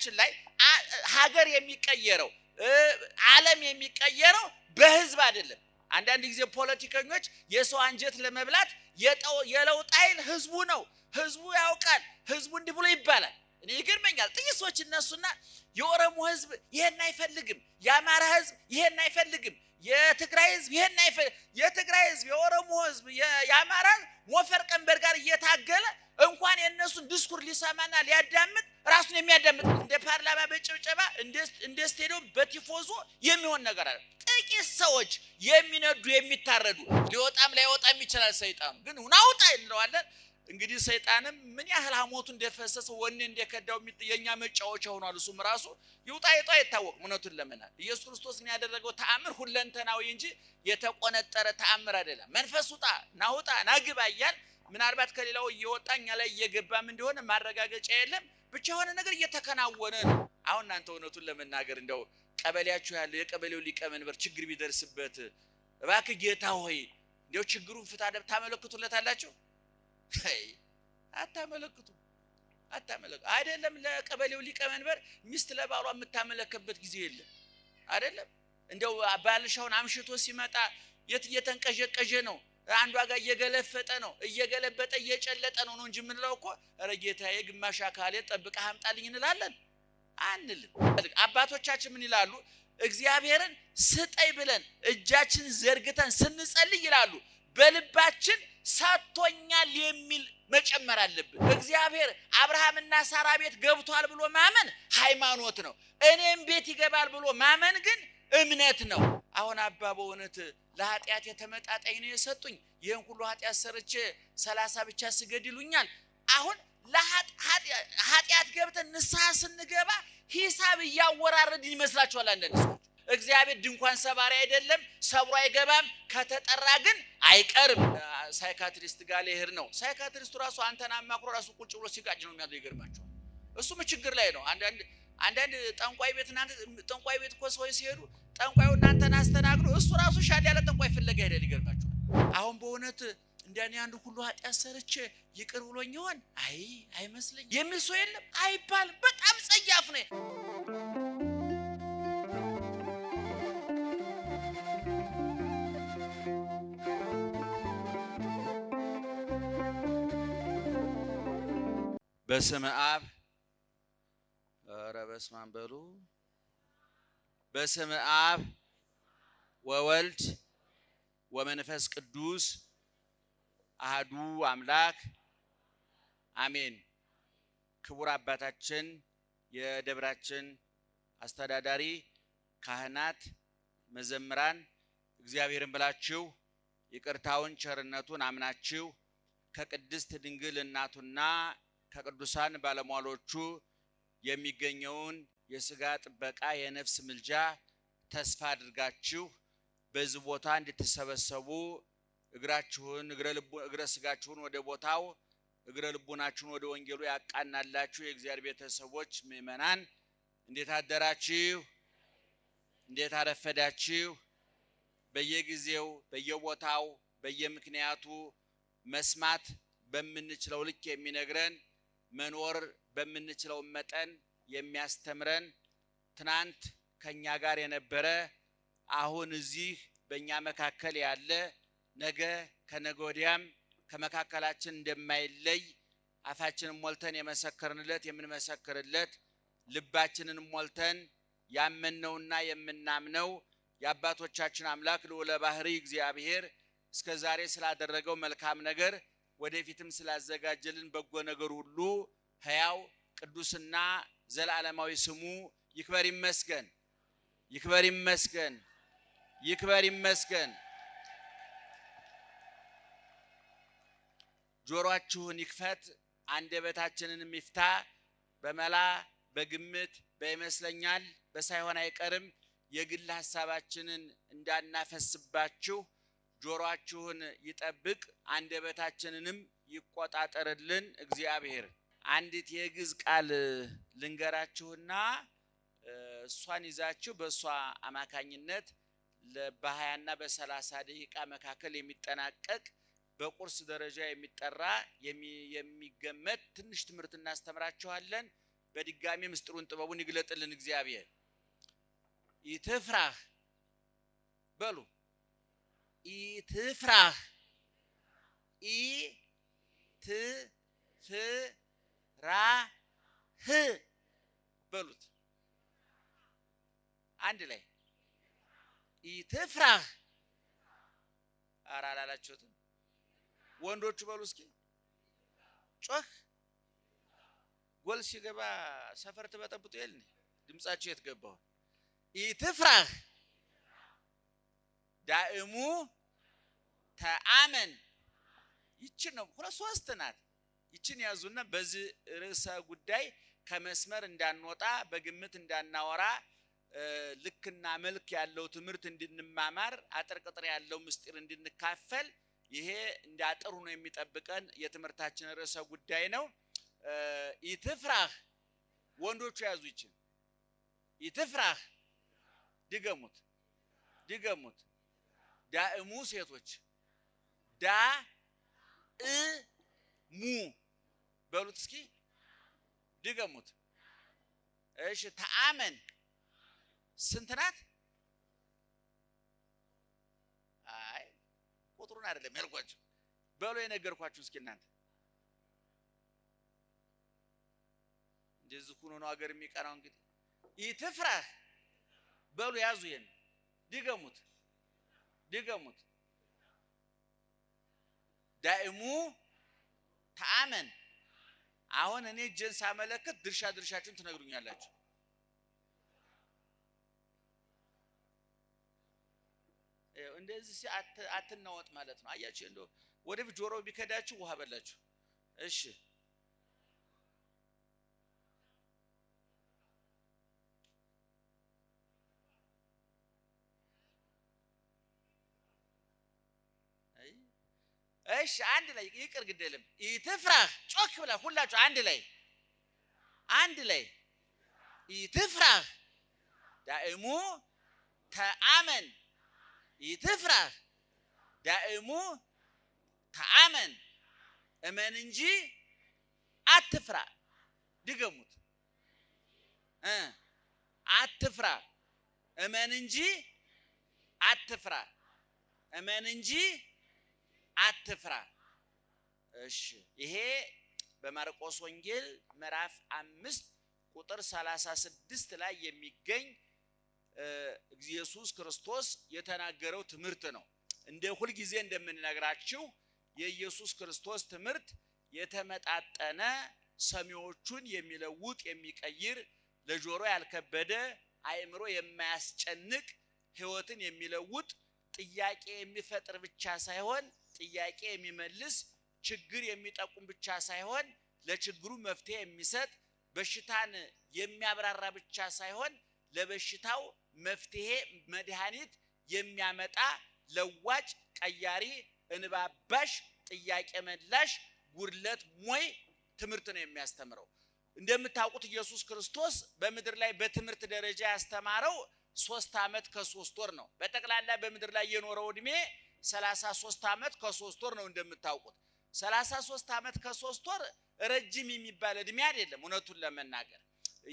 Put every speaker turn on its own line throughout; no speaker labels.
በነገራችን ላይ ሀገር የሚቀየረው ዓለም የሚቀየረው በህዝብ አይደለም። አንዳንድ ጊዜ ፖለቲከኞች የሰው አንጀት ለመብላት የለውጥ ኃይል ህዝቡ ነው፣ ህዝቡ ያውቃል፣ ህዝቡ እንዲህ ብሎ ይባላል። እኔ ይገርመኛል። ጥቂት ሰዎች እነሱና የኦሮሞ ህዝብ ይሄን አይፈልግም፣ የአማራ ህዝብ ይሄን አይፈልግም፣ የትግራይ ህዝብ ይሄን አይፈልግም። የትግራይ ህዝብ፣ የኦሮሞ ህዝብ፣ የአማራ ሞፈር ቀንበር ጋር እየታገለ እንኳን የነሱን ዲስኩር ሊሰማና ሊያዳምጥ ራሱን የሚያዳምጥ እንደ ፓርላማ በጭብጨባ እንደ ስቴዲየም በቲፎዞ የሚሆን ነገር አለ። ጥቂት ሰዎች የሚነዱ የሚታረዱ ሊወጣም ላይወጣም ይችላል። ሰይጣኑ ግን ናውጣ እንለዋለን። እንግዲህ ሰይጣንም ምን ያህል ሐሞቱ እንደፈሰሰ ወኔ እንደከዳው የኛ መጫወቻ ሆኗል። እሱም ራሱ ይውጣ ይጣ አይታወቅም። እውነቱን ለመናገር ኢየሱስ ክርስቶስን ያደረገው ተአምር ሁለንተናዊ እንጂ የተቆነጠረ ተአምር አይደለም። መንፈስ ውጣ ናውጣ ናግባ እያል ምናልባት ከሌላው እየወጣኛ ላይ እየገባም እንደሆነ ማረጋገጫ የለም። ብቻ የሆነ ነገር እየተከናወነ ነው። አሁን እናንተ እውነቱን ለመናገር እንደው ቀበሌያችሁ ያለው የቀበሌው ሊቀመንበር ችግር ቢደርስበት እባክህ ጌታ ሆይ እንደው ችግሩን ፍታ ደብ ታመለክቱለታላችሁ? አታመለክቱ አይደለም። ለቀበሌው ሊቀመንበር ሚስት ለባሏ የምታመለከበት ጊዜ የለም አይደለም። እንደው ባልሻውን አምሽቶ ሲመጣ እየተንቀዠቀዠ ነው፣ አንዷ ጋር እየገለፈጠ ነው፣ እየገለበጠ እየጨለጠ ነው እንጂ ምንለው እኮ ኧረ ጌታዬ ግማሽ አካሌ ጠብቀህ አምጣልኝ እንላለን አንልም። አባቶቻችን ምን ይላሉ? እግዚአብሔርን ስጠይ ብለን እጃችን ዘርግተን ስንጸልይ ይላሉ በልባችን ሰጥቶኛል የሚል መጨመር አለብን። እግዚአብሔር አብርሃምና ሳራ ቤት ገብቷል ብሎ ማመን ሃይማኖት ነው። እኔም ቤት ይገባል ብሎ ማመን ግን እምነት ነው። አሁን አባ በእውነት ለኃጢአት የተመጣጣኝ ነው የሰጡኝ፣ ይህን ሁሉ ኃጢአት ሰርቼ 30 ብቻ ስገድ ይሉኛል። አሁን ለኃጢአት ገብተን ንስሐ ስንገባ ሂሳብ እያወራረድን ይመስላችኋል አንዳንድ ሰዎች። እግዚአብሔር ድንኳን ሰባሪ አይደለም፣ ሰብሮ አይገባም። ከተጠራ ግን አይቀርም። ሳይካትሪስት ጋር ሊሄድ ነው። ሳይካትሪስቱ ራሱ አንተን አማክሮ ራሱ ቁጭ ብሎ ሲጋጭ ነው የሚያደርገው። ይገርማችኋል። እሱም ችግር ላይ ነው። አንዳንድ ጠንቋይ ቤት እኮ ሰዎች ሲሄዱ ጠንቋዩ እናንተን አስተናግዶ እሱ ራሱ ሻል ያለ ጠንቋይ ፍለጋ ሄዳል። ይገርማችኋል። አሁን በእውነት እንደኔ አንዱ ሁሉ ኃጢአት ሰርቼ ይቅር ብሎኝ ይሆን? አይመስለኝ የሚል ሰው የለም አይባልም። በጣም ጸያፍ ነው። በስመ አብ ኧረ በስመ አብ በሉ። በስመ አብ ወወልድ ወመንፈስ ቅዱስ አሐዱ አምላክ አሜን። ክቡር አባታችን የደብራችን አስተዳዳሪ፣ ካህናት፣ መዘምራን እግዚአብሔርን ብላችሁ ይቅርታውን ቸርነቱን አምናችሁ ከቅድስት ድንግል እናቱና ከቅዱሳን ባለሟሎቹ የሚገኘውን የሥጋ ጥበቃ የነፍስ ምልጃ ተስፋ አድርጋችሁ በዚህ ቦታ እንድትሰበሰቡ እግረ ሥጋችሁን ወደ ቦታው እግረ ልቡናችሁን ወደ ወንጌሉ ያቃናላችሁ የእግዚአብሔር ቤተሰቦች ምእመናን እንዴት አደራችሁ? እንዴት አረፈዳችሁ? በየጊዜው በየቦታው በየምክንያቱ መስማት በምንችለው ልክ የሚነግረን መኖር በምንችለው መጠን የሚያስተምረን ትናንት ከኛ ጋር የነበረ አሁን እዚህ በእኛ መካከል ያለ ነገ ከነገ ወዲያም ከመካከላችን እንደማይለይ አፋችንን ሞልተን የመሰከርንለት የምንመሰክርለት ልባችንን ሞልተን ያመነውና የምናምነው የአባቶቻችን አምላክ ልዑለ ባሕርይ እግዚአብሔር እስከዛሬ ስላደረገው መልካም ነገር ወደፊትም ስላዘጋጀልን በጎ ነገር ሁሉ ሕያው ቅዱስና ዘላለማዊ ስሙ ይክበር ይመስገን። ይክበር ይመስገን። ይክበር ይመስገን። ጆሮአችሁን ይክፈት፣ አንደበታችንን ይፍታ። በመላ በግምት በይመስለኛል በሳይሆን አይቀርም የግል ሐሳባችንን እንዳናፈስባችሁ ጆሮአችሁን ይጠብቅ፣ አንደበታችንንም ይቆጣጠርልን እግዚአብሔር። አንዲት የግዕዝ ቃል ልንገራችሁና እሷን ይዛችሁ በእሷ አማካኝነት በ20 እና በ30 ደቂቃ መካከል የሚጠናቀቅ በቁርስ ደረጃ የሚጠራ የሚገመት ትንሽ ትምህርት እናስተምራችኋለን። በድጋሚ ምስጢሩን ጥበቡን ይግለጥልን እግዚአብሔር። ኢትፍራህ በሉ። ኢትፍራህ ኢትፍራህ በሉት አንድ ላይ ኢትፍራህ። ኧረ አላላችሁትም? ወንዶቹ በሉ እስኪ ጮህ። ጎል ሲገባ ሰፈር ትበጠብጡ የለ ድምጻችሁ የት ገባው? ኢትፍራህ ዳእሙ ተአመን። ይችን ነው ሁለት ሶስት ናት። ይችን ያዙና በዚህ ርዕሰ ጉዳይ ከመስመር እንዳንወጣ በግምት እንዳናወራ ልክና መልክ ያለው ትምህርት እንድንማማር አጥር ቅጥር ያለው ምስጢር እንድንካፈል ይሄ እንዳጥሩ ነው የሚጠብቀን የትምህርታችን ርዕሰ ጉዳይ ነው። ኢትፍራህ ወንዶቹ ያዙ። ይችን ኢትፍራህ ድገሙት ድገሙት። ዳእሙ ሴቶች ዳእሙ በሉት እስኪ ድገሙት። እሺ ተአመን ስንት ናት? አይ ቁጥሩን አይደለም ያልኳችሁ በሉ የነገርኳችሁ። እስኪ እናንተ እንደዚህ ሆኖ ነው ሀገር የሚቀናው። እንግዲህ ኢትፍራህ በሉ ያዙ። ይሄን ድገሙት ድገሙት። ዳእሙ ተአመን። አሁን እኔ እጄን ሳመለክት ድርሻችሁን ትነግሩኛላችሁ። እንደዚህ አትናወጥ ማለት ነው። አያችሁ እንደው ወደፊት ጆሮ ቢከዳችሁ ውሃ በላችሁ። እሺ እሺ አንድ ላይ ይቅር ግድ የለም። ኢትፍራህ ጮክ ብላ ሁላችሁ አንድ ላይ ኢትፍራህ ዳእሙ ተአመን። ኢትፍራህ ዳእሙ ተአመን። እመን እንጂ አትፍራ። ድገሙት። አትፍራ። እመን እንጂ አትፍራ። እመን እንጂ አትፍራ። እሺ ይሄ በማርቆስ ወንጌል ምዕራፍ 5 ቁጥር 36 ላይ የሚገኝ ኢየሱስ ክርስቶስ የተናገረው ትምህርት ነው። እንደ ሁል ጊዜ እንደምንነግራችሁ የኢየሱስ ክርስቶስ ትምህርት የተመጣጠነ ሰሚዎቹን የሚለውጥ የሚቀይር ለጆሮ ያልከበደ አእምሮ የማያስጨንቅ ሕይወትን የሚለውጥ ጥያቄ የሚፈጥር ብቻ ሳይሆን ጥያቄ የሚመልስ ችግር የሚጠቁም ብቻ ሳይሆን ለችግሩ መፍትሄ የሚሰጥ በሽታን የሚያብራራ ብቻ ሳይሆን ለበሽታው መፍትሄ መድኃኒት የሚያመጣ ለዋጭ ቀያሪ እንባባሽ ጥያቄ መላሽ ጉድለት ሞይ ትምህርት ነው የሚያስተምረው። እንደምታውቁት ኢየሱስ ክርስቶስ በምድር ላይ በትምህርት ደረጃ ያስተማረው 3 ዓመት ከ3 ወር ነው። በጠቅላላ በምድር ላይ የኖረው እድሜ 33 ዓመት ከ3 ወር ነው። እንደምታውቁት 33 ዓመት ከ3 ወር ረጅም የሚባል እድሜ አይደለም። እውነቱን ለመናገር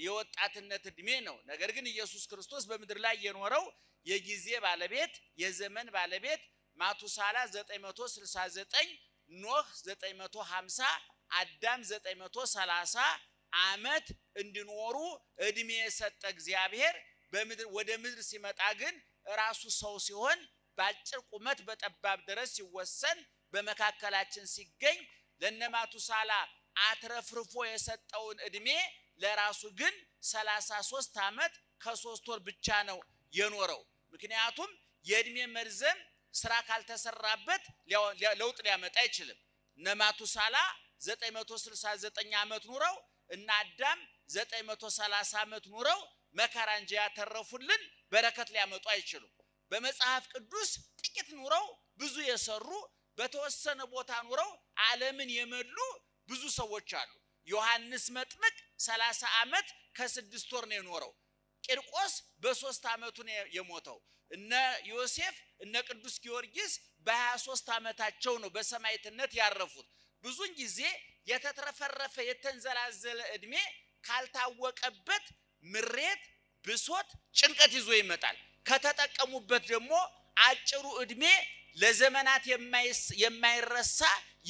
የወጣትነት እድሜ ነው። ነገር ግን ኢየሱስ ክርስቶስ በምድር ላይ የኖረው የጊዜ ባለቤት የዘመን ባለቤት ማቱሳላ 969 ኖህ 950 አዳም 930 ዓመት እንዲኖሩ እድሜ የሰጠ እግዚአብሔር ወደ ምድር ሲመጣ ግን ራሱ ሰው ሲሆን ባጭር ቁመት በጠባብ ድረስ ሲወሰን በመካከላችን ሲገኝ ለነማቱሳላ አትረፍርፎ የሰጠውን እድሜ ለራሱ ግን 33 ዓመት ከ3 ወር ብቻ ነው የኖረው። ምክንያቱም የእድሜ መርዘም ስራ ካልተሰራበት ለውጥ ሊያመጣ አይችልም። ነማቱሳላ 969 ዓመት ኑረው እና አዳም 930 ዓመት ኑረው መከራ እንጂ ያተረፉልን በረከት ሊያመጡ አይችሉም። በመጽሐፍ ቅዱስ ጥቂት ኑረው ብዙ የሰሩ በተወሰነ ቦታ ኑረው ዓለምን የመሉ ብዙ ሰዎች አሉ። ዮሐንስ መጥምቅ 30 ዓመት ከ6 ወር ነው የኖረው። ቂርቆስ በ3 ዓመቱ ነው የሞተው። እነ ዮሴፍ እነ ቅዱስ ጊዮርጊስ በ23 ዓመታቸው ነው በሰማዕትነት ያረፉት። ብዙን ጊዜ የተትረፈረፈ የተንዘላዘለ እድሜ ካልታወቀበት ምሬት ብሶት ጭንቀት ይዞ ይመጣል። ከተጠቀሙበት ደግሞ አጭሩ እድሜ ለዘመናት የማይረሳ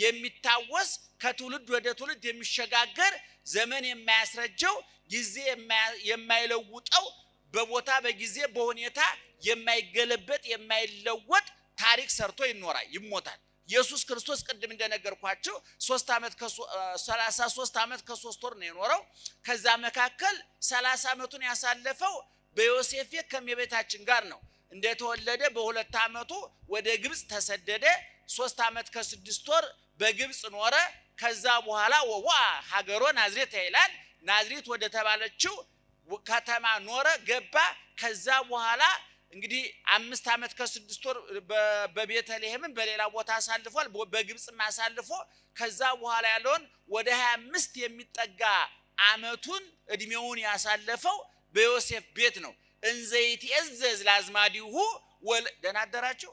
የሚታወስ ከትውልድ ወደ ትውልድ የሚሸጋገር ዘመን የማያስረጀው ጊዜ የማይለውጠው በቦታ በጊዜ በሁኔታ የማይገለበጥ የማይለወጥ ታሪክ ሰርቶ ይሞታል። ኢየሱስ ክርስቶስ ቅድም እንደነገርኳችሁ 33 ዓመት ከ3 ወር ነው የኖረው። ከዛ መካከል 30 ዓመቱን ያሳለፈው በዮሴፍ ከመቤታችን ጋር ነው። እንደተወለደ በ2 ዓመቱ ወደ ግብጽ ተሰደደ። 3 ዓመት ከ6 ወር በግብጽ ኖረ። ከዛ በኋላ ሀገሮ ናዝሬት ይላል። ናዝሬት ወደ ተባለችው ከተማ ኖረ ገባ። ከዛ በኋላ እንግዲህ 5 ዓመት ከ6 ወር በቤተልሔም በሌላ ቦታ አሳልፏል። በግብጽም አሳልፎ ከዛ በኋላ ያለውን ወደ 25 የሚጠጋ ዓመቱን እድሜውን ያሳለፈው በዮሴፍ ቤት ነው። እንዘይትእዘዝ ለአዝማዲሁ ደናደራችሁ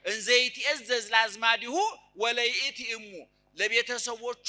እንዘይትእዘዝ ለአዝማዲሁ ወለይእቲ እሙ ለቤተሰቦቹ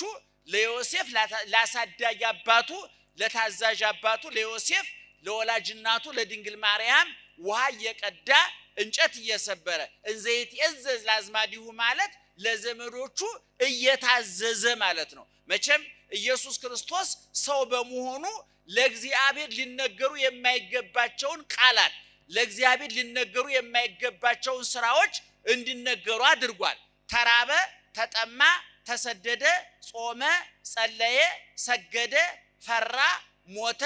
ለዮሴፍ ላሳዳጊ አባቱ ለታዛዥ አባቱ ለዮሴፍ ለወላጅ እናቱ ለድንግል ማርያም ውሃ እየቀዳ እንጨት እየሰበረ እንዘይትእዘዝ ለአዝማዲሁ ማለት ለዘመዶቹ እየታዘዘ ማለት ነው። መቼም ኢየሱስ ክርስቶስ ሰው በመሆኑ ለእግዚአብሔር ሊነገሩ የማይገባቸውን ቃላት ለእግዚአብሔር ሊነገሩ የማይገባቸውን ስራዎች እንዲነገሩ አድርጓል። ተራበ፣ ተጠማ፣ ተሰደደ፣ ጾመ፣ ጸለየ፣ ሰገደ፣ ፈራ፣ ሞተ፣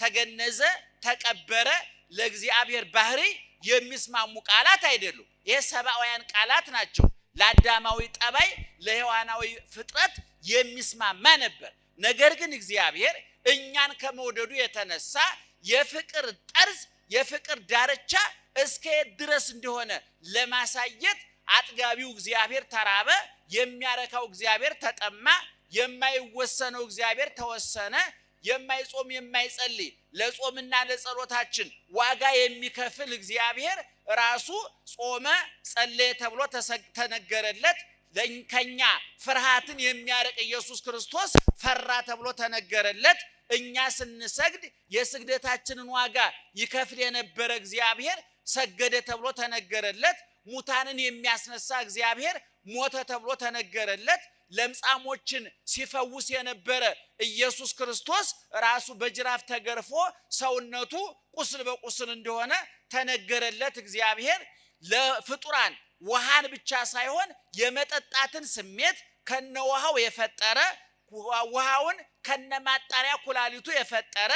ተገነዘ፣ ተቀበረ ለእግዚአብሔር ባህሪ የሚስማሙ ቃላት አይደሉም። ይሄ ሰብአውያን ቃላት ናቸው። ለአዳማዊ ጠባይ ለሔዋናዊ ፍጥረት የሚስማማ ነበር። ነገር ግን እግዚአብሔር እኛን ከመውደዱ የተነሳ የፍቅር ጠርዝ የፍቅር ዳርቻ እስከየት ድረስ እንደሆነ ለማሳየት አጥጋቢው እግዚአብሔር ተራበ፣ የሚያረካው እግዚአብሔር ተጠማ፣ የማይወሰነው እግዚአብሔር ተወሰነ፣ የማይጾም የማይጸልይ ለጾምና ለጸሎታችን ዋጋ የሚከፍል እግዚአብሔር ራሱ ጾመ፣ ጸለየ ተብሎ ተነገረለት። ከኛ ፍርሃትን የሚያርቅ ኢየሱስ ክርስቶስ ፈራ ተብሎ ተነገረለት። እኛ ስንሰግድ የስግደታችንን ዋጋ ይከፍል የነበረ እግዚአብሔር ሰገደ ተብሎ ተነገረለት። ሙታንን የሚያስነሳ እግዚአብሔር ሞተ ተብሎ ተነገረለት። ለምጻሞችን ሲፈውስ የነበረ ኢየሱስ ክርስቶስ ራሱ በጅራፍ ተገርፎ ሰውነቱ ቁስል በቁስል እንደሆነ ተነገረለት። እግዚአብሔር ለፍጡራን ውሃን ብቻ ሳይሆን የመጠጣትን ስሜት ከነውሃው የፈጠረ ውሃውን ከነማጣሪያ ኩላሊቱ የፈጠረ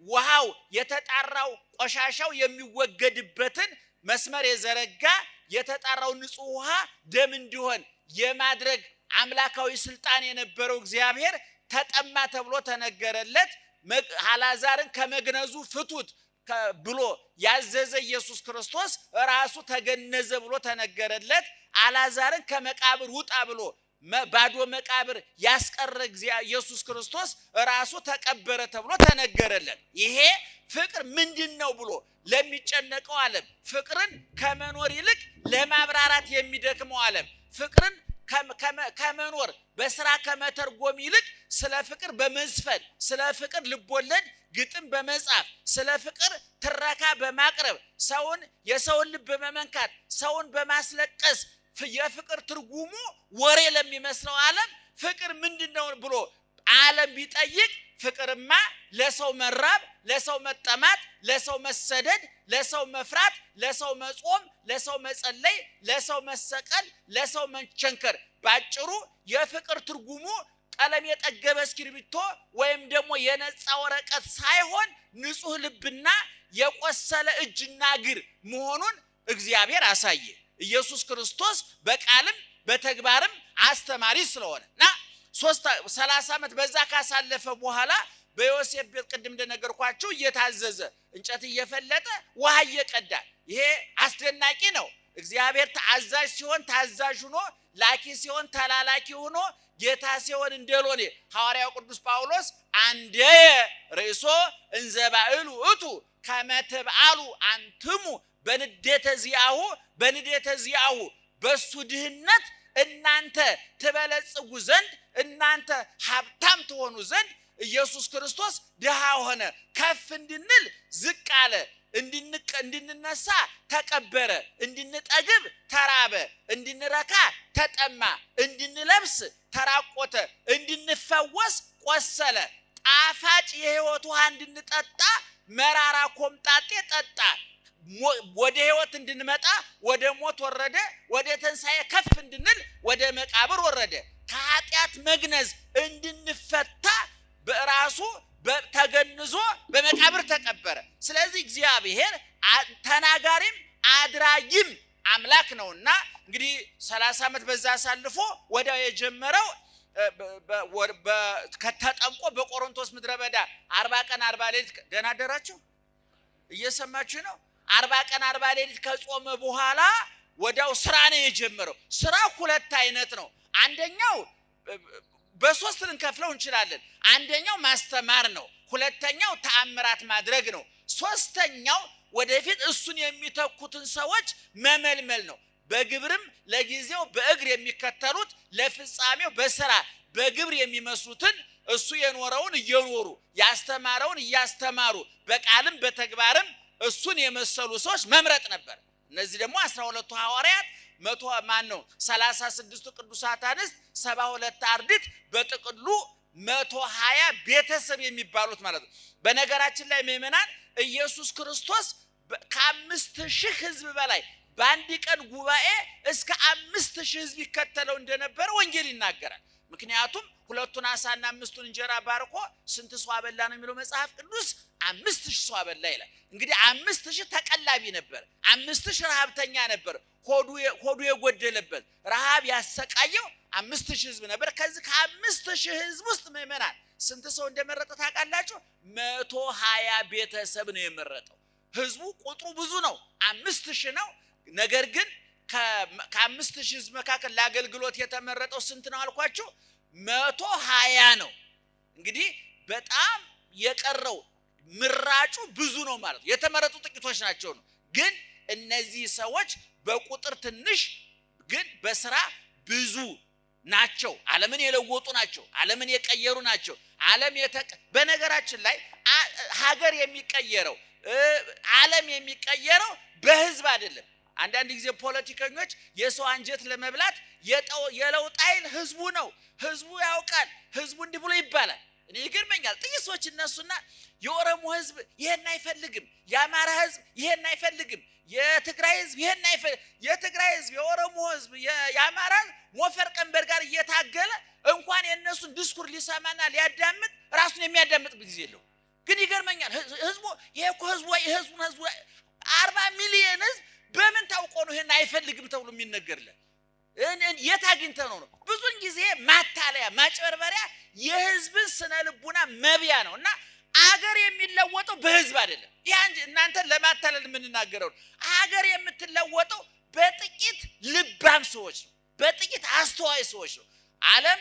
ውሃው የተጣራው ቆሻሻው የሚወገድበትን መስመር የዘረጋ የተጣራው ንጹህ ውሃ ደም እንዲሆን የማድረግ አምላካዊ ስልጣን የነበረው እግዚአብሔር ተጠማ ተብሎ ተነገረለት። አልዓዛርን ከመግነዙ ፍቱት ብሎ ያዘዘ ኢየሱስ ክርስቶስ ራሱ ተገነዘ ብሎ ተነገረለት። አልዓዛርን ከመቃብር ውጣ ብሎ ባዶ መቃብር ያስቀረ ኢየሱስ ክርስቶስ ራሱ ተቀበረ ተብሎ ተነገረለት። ይሄ ፍቅር ምንድነው ብሎ ለሚጨነቀው ዓለም ፍቅርን ከመኖር ይልቅ ለማብራራት የሚደክመው ዓለም ፍቅርን ከመኖር በስራ ከመተርጎም ይልቅ ስለ ፍቅር በመዝፈን ስለ ፍቅር ልቦለድ ግጥም በመጻፍ ስለ ፍቅር ትረካ በማቅረብ የሰውን ልብ በመመንካት ሰውን በማስለቀስ የፍቅር ትርጉሙ ወሬ ለሚመስለው ዓለም ፍቅር ምንድነው ብሎ ዓለም ቢጠይቅ ፍቅርማ ለሰው መራብ፣ ለሰው መጠማት፣ ለሰው መሰደድ፣ ለሰው መፍራት፣ ለሰው መጾም፣ ለሰው መጸለይ፣ ለሰው መሰቀል፣ ለሰው መቸንከር ባጭሩ የፍቅር ትርጉሙ ቀለም የጠገበ እስክሪብቶ ወይም ደግሞ የነጻ ወረቀት ሳይሆን ንጹህ ልብና የቆሰለ እጅና እግር መሆኑን እግዚአብሔር አሳየ። ኢየሱስ ክርስቶስ በቃልም በተግባርም አስተማሪ ስለሆነና 30 ዓመት በዛ ካሳለፈ በኋላ በዮሴፍ ቤት ቅድም እንደነገርኳችሁ እየታዘዘ እንጨት እየፈለጠ ውሃ እየቀዳ ይሄ አስደናቂ ነው። እግዚአብሔር ታዛዥ ሲሆን ታዛዥ ሆኖ ላኪ ሲሆን ተላላኪ ሆኖ ጌታ ሲሆን እንደሎኔ ሐዋርያው ቅዱስ ጳውሎስ አንደ ርዕሶ እንዘባእሉ እቱ ከመተባሉ አንትሙ በንዴተ ዚአሁ በሱ ድህነት እናንተ ትበለጽጉ ዘንድ እናንተ ሀብታም ትሆኑ ዘንድ ኢየሱስ ክርስቶስ ድሃ ሆነ፣ ከፍ እንድንል ዝቅ አለ፣ እንድንነሳ ተቀበረ፣ እንድንጠግብ ተራበ፣ እንድንረካ ተጠማ፣ እንድንለብስ ተራቆተ፣ እንድንፈወስ ቆሰለ፣ ጣፋጭ የሕይወት ውሃ እንድንጠጣ መራራ ኮምጣጤ ጠጣ፣ ወደ ሕይወት እንድንመጣ ወደ ሞት ወረደ፣ ወደ ትንሣኤ ከፍ እንድንል ወደ መቃብር ወረደ፣ ከኃጢአት መግነዝ እንድንፈታ በራሱ ተገንዞ በመቃብር ተቀበረ። ስለዚህ እግዚአብሔር ተናጋሪም አድራጊም አምላክ ነውና እንግዲህ 30 ዓመት በዛ አሳልፎ ወዲያው የጀመረው ከተጠምቆ በቆሮንቶስ ምድረ በዳ 40 ቀን 40 ሌሊት ደህና አደራችሁ እየሰማችሁ ነው። 40 ቀን 40 ሌሊት ከጾመ በኋላ ወዲያው ስራ ነው የጀመረው። ስራ ሁለት አይነት ነው። አንደኛው በሶስት ልንከፍለው እንችላለን። አንደኛው ማስተማር ነው። ሁለተኛው ተአምራት ማድረግ ነው። ሶስተኛው ወደፊት እሱን የሚተኩትን ሰዎች መመልመል ነው። በግብርም ለጊዜው በእግር የሚከተሉት ለፍጻሜው በስራ በግብር የሚመስሉትን እሱ የኖረውን እየኖሩ ያስተማረውን እያስተማሩ በቃልም በተግባርም እሱን የመሰሉ ሰዎች መምረጥ ነበር። እነዚህ ደግሞ 12ቱ ሐዋርያት 36ቱ ቅዱሳት አንስት 72 አርድእት በጥቅሉ 120 ቤተሰብ የሚባሉት ማለት ነው። በነገራችን ላይ ምእመናን ኢየሱስ ክርስቶስ ከ5000 ሕዝብ በላይ በአንድ ቀን ጉባኤ እስከ 5000 ሕዝብ ይከተለው እንደነበረ ወንጌል ይናገራል። ምክንያቱም 2 ዓሣና 5 እንጀራ ባርኮ ስንት ሰው አበላ ነው የሚለው መጽሐፍ ቅዱስ? 5000 ሰው አበላ ይላል። እንግዲህ 5000 ተቀላቢ ነበር፣ 5000 ረሃብተኛ ነበር፣ ሆዱ የጎደለበት ረሃብ ያሰቃየው 5000 ሕዝብ ነበር። ከዚህ ከ5000 ሕዝብ ውስጥ ምእመናን ስንት ሰው እንደመረጠ ታውቃላችሁ? 120 ቤተሰብ ነው የመረጠው። ሕዝቡ ቁጥሩ ብዙ ነው፣ 5000 ነው። ነገር ግን ከ5000 ሕዝብ መካከል ለአገልግሎት የተመረጠው ስንት ነው አልኳችሁ? 120 ነው። እንግዲህ በጣም የቀረው ምራጩ ብዙ ነው ማለት ነው። የተመረጡ ጥቂቶች ናቸው ነው። ግን እነዚህ ሰዎች በቁጥር ትንሽ ግን በስራ ብዙ ናቸው። ዓለምን የለወጡ ናቸው። ዓለምን የቀየሩ ናቸው። በነገራችን ላይ ሀገር የሚቀየረው ዓለም የሚቀየረው በህዝብ አይደለም። አንዳንድ ጊዜ ፖለቲከኞች የሰው አንጀት ለመብላት የለውጥ ኃይል ህዝቡ ነው፣ ህዝቡ ያውቃል፣ ህዝቡ እንዲህ ብሎ ይባላል። እኔ ይገርመኛል። ጥቂት ሰዎች እነሱና የኦሮሞ ህዝብ ይሄን አይፈልግም፣ የአማራ ህዝብ ይሄን አይፈልግም፣ የትግራይ ህዝብ ይሄን አይፈልግም። የትግራይ ህዝብ፣ የኦሮሞ ህዝብ፣ የአማራ ሞፈር ቀንበር ጋር እየታገለ እንኳን የነሱን ዲስኩር ሊሰማና ሊያዳምጥ ራሱን የሚያዳምጥ ጊዜ የለው። ግን ይገርመኛል። ህዝቡ ይሄ እኮ ህዝቡ 40 ሚሊዮን ህዝብ በምን ታውቆ ነው ይሄን አይፈልግም ተብሎ የሚነገርለት? የት አግኝተህ ነው? ብዙን ጊዜ ማታለያ ማጭበርበሪያ የህዝብን ስነ ልቡና መብያ ነውና አገር የሚለወጠው በህዝብ አይደለም። ያን እናንተ ለማታለል የምንናገረው አገር የምትለወጠው በጥቂት ልባም ሰዎች ነው፣ በጥቂት አስተዋይ ሰዎች ነው። ዓለም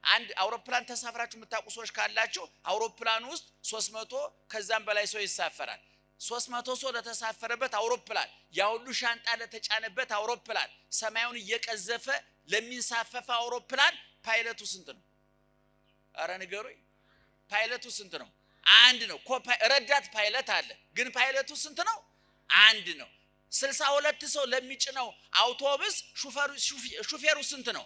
አንድ አውሮፕላን ተሳፍራችሁ የምታውቁ ሰዎች ካላችሁ አውሮፕላን ውስጥ 300 ከዛም በላይ ሰው ይሳፈራል። 300 ሰው ለተሳፈረበት አውሮፕላን ያ ሁሉ ሻንጣ ለተጫነበት አውሮፕላን ሰማዩን እየቀዘፈ ለሚንሳፈፈ አውሮፕላን ፓይለቱ ስንት ነው? አረ ንገሩኝ። ፓይለቱ ስንት ነው? አንድ ነው። ረዳት ፓይለት አለ፣ ግን ፓይለቱ ስንት ነው? አንድ ነው። 62 ሰው ለሚጭነው አውቶቡስ ሹፌሩ ስንት ነው?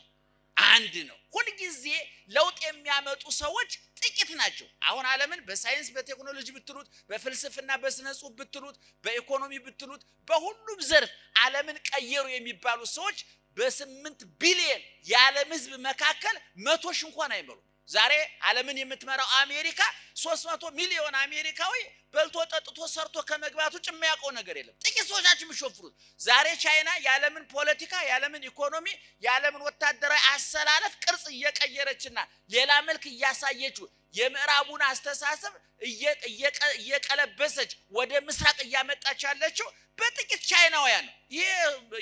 አንድ ነው። ሁሉ ጊዜ ለውጥ የሚያመጡ ሰዎች ጥቂት ናቸው። አሁን ዓለምን በሳይንስ በቴክኖሎጂ ብትሉት፣ በፍልስፍና በስነ ጽሁፍ ብትሉት፣ በኢኮኖሚ ብትሉት፣ በሁሉም ዘርፍ ዓለምን ቀየሩ የሚባሉ ሰዎች በ8 ቢሊዮን የዓለም ህዝብ መካከል 100 ሺህ እንኳን አይመሩም። ዛሬ ዓለምን የምትመራው አሜሪካ 300 ሚሊዮን አሜሪካዊ በልቶ ጠጥቶ ሰርቶ ከመግባት ውጭ የሚያውቀው ነገር የለም። ጥቂት ሰዎች ናቸው የሚሾፍሩት። ዛሬ ቻይና የዓለምን ፖለቲካ፣ የዓለምን ኢኮኖሚ፣ የዓለምን ወታደራዊ አሰላለፍ ቅርጽ እየቀየረችና ሌላ መልክ እያሳየችው የምዕራቡን አስተሳሰብ እየቀለበሰች ወደ ምስራቅ እያመጣች ያለችው በጥቂት ቻይናውያን ነው። ይሄ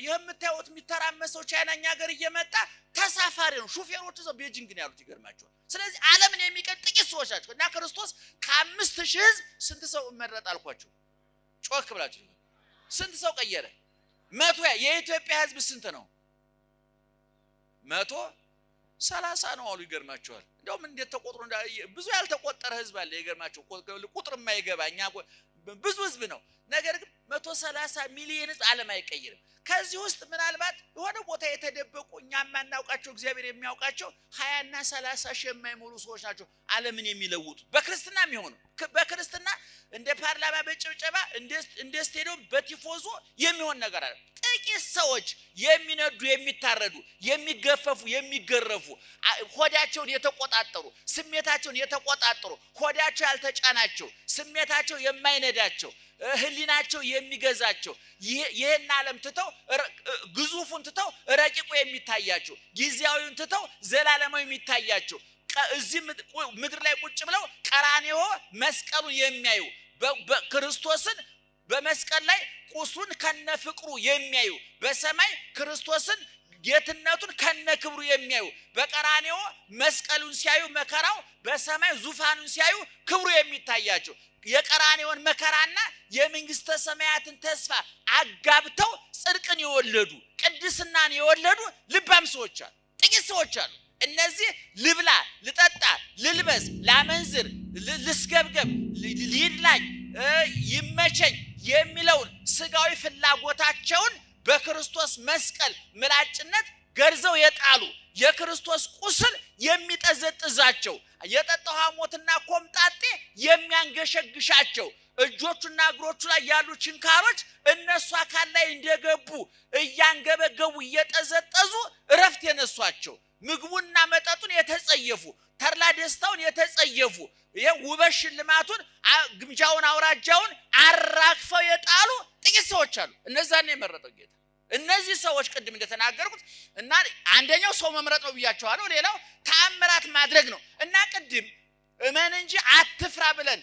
የምታዩት የሚተራመሰው ቻይናኛ ሀገር እየመጣ ተሳፋሪ ነው። ሹፌሮቹ እዛው ቤጂንግ ነው ያሉት። ይገርማቸዋል። ስለዚህ ዓለምን የሚቀይር ጥቂት ሰዎች ናቸው እና ክርስቶስ ከ5000 ህዝብ ስንት ሰው መረጥ አልኳቸው? ጮክ ብላችሁ ስንት ሰው ቀየረ? 100። የኢትዮጵያ ህዝብ ስንት ነው? 100 30 ነው አሉ። ይገርማቸዋል። እንደውም እንዴት ተቆጥሮ ብዙ ያልተቆጠረ ህዝብ አለ። ይገርማቸው ቁጥር የማይገባ እኛ ብዙ ህዝብ ነው። ነገር ግን 130 ሚሊዮን ህዝብ ዓለም አይቀይርም። ከዚህ ውስጥ ምናልባት የሆነ ቦታ የተደበቁ እኛ የማናውቃቸው እግዚአብሔር የሚያውቃቸው 20 እና 30 ሺህ የማይሞሉ ሰዎች ናቸው ዓለምን የሚለውጡ በክርስትና የሚሆኑ። በክርስትና እንደ ፓርላማ በጭብጨባ እንደ ስቴዲየም በቲፎዞ የሚሆን ነገር አለ። ጥቂት ሰዎች የሚነዱ የሚታረዱ የሚገፈፉ የሚገረፉ ሆዳቸውን የተቆጣጠሩ ስሜታቸውን የተቆጣጠሩ ሆዳቸው ያልተጫናቸው ስሜታቸው የማይነዳቸው ህሊናቸው የሚገዛቸው ይሄን ዓለም ትተው ግዙፉን ትተው ረቂቁ የሚታያቸው ጊዜያዊውን ትተው ዘላለማዊ የሚታያቸው እዚህ ምድር ላይ ቁጭ ብለው ቀራንዮ መስቀሉን የሚያዩ ክርስቶስን በመስቀል ላይ ቁስሉን ከነፍቅሩ የሚያዩ በሰማይ ክርስቶስን ጌትነቱን ከነክብሩ የሚያዩ በቀራንዮ መስቀሉን ሲያዩ መከራው በሰማይ ዙፋኑን ሲያዩ ክብሩ የሚታያቸው የቀራንዮን መከራና የመንግስተ ሰማያትን ተስፋ አጋብተው ጽድቅን የወለዱ ቅድስናን የወለዱ ልባም ሰዎች አሉ። ጥቂት ሰዎች አሉ። እነዚህ ልብላ ልጠጣ ልልበስ ላመንዝር ልስገብገብ ሊድላኝ ይመቸኝ የሚለውን ስጋዊ ፍላጎታቸውን በክርስቶስ መስቀል ምላጭነት ገርዘው የጣሉ የክርስቶስ ቁስል የሚጠዘጥዛቸው የጠጣው ሐሞትና ኮምጣጤ የሚያንገሸግሻቸው እጆቹና እግሮቹ ላይ ያሉ ችንካሮች እነሱ አካል ላይ እንደገቡ እያንገበገቡ እየጠዘጠዙ እረፍት የነሷቸው ምግቡና መጠጡን የተጸየፉ ተርላ ደስታውን የተጸየፉ የውበት ሽልማቱን ግምጃውን አውራጃውን አራግፈው የጣሉ ጥቂት ሰዎች አሉ። እነዛን የመረጠው ጌታ እነዚህ ሰዎች ቅድም እንደተናገርኩት እና አንደኛው ሰው መምረጥ ነው ብያቸዋለሁ። ሌላው ተአምራት ማድረግ ነው እና ቅድም እመን እንጂ አትፍራ ብለን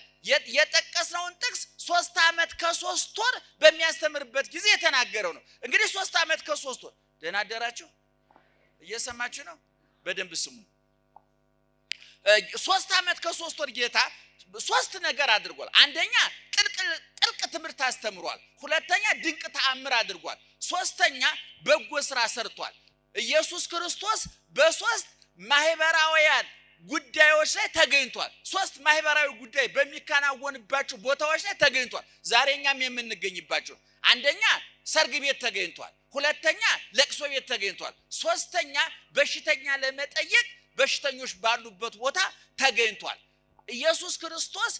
የጠቀስነውን ጥቅስ 3 ዓመት ከ3 ወር በሚያስተምርበት ጊዜ የተናገረው ነው። እንግዲህ 3 ዓመት ከ3 ወር ደህና አደራችሁ? እየሰማችሁ ነው? በደንብ ስሙ። 3 ዓመት ከ3 ወር ጌታ 3 ነገር አድርጓል። አንደኛ ጥልቅ ትምህርት አስተምሯል። ሁለተኛ ድንቅ ተአምር አድርጓል። ሶስተኛ በጎ ስራ ሰርቷል። ኢየሱስ ክርስቶስ በ3 ማህበራዊያን ጉዳዮች ላይ ተገኝቷል። 3 ማህበራዊ ጉዳይ በሚከናወንባቸው ቦታዎች ላይ ተገኝቷል። ዛሬ እኛም የምንገኝባቸው አንደኛ ሰርግ ቤት ተገኝቷል። ሁለተኛ ለቅሶ ቤት ተገኝቷል። ሶስተኛ በሽተኛ ለመጠየቅ በሽተኞች ባሉበት ቦታ ተገኝቷል። ኢየሱስ ክርስቶስ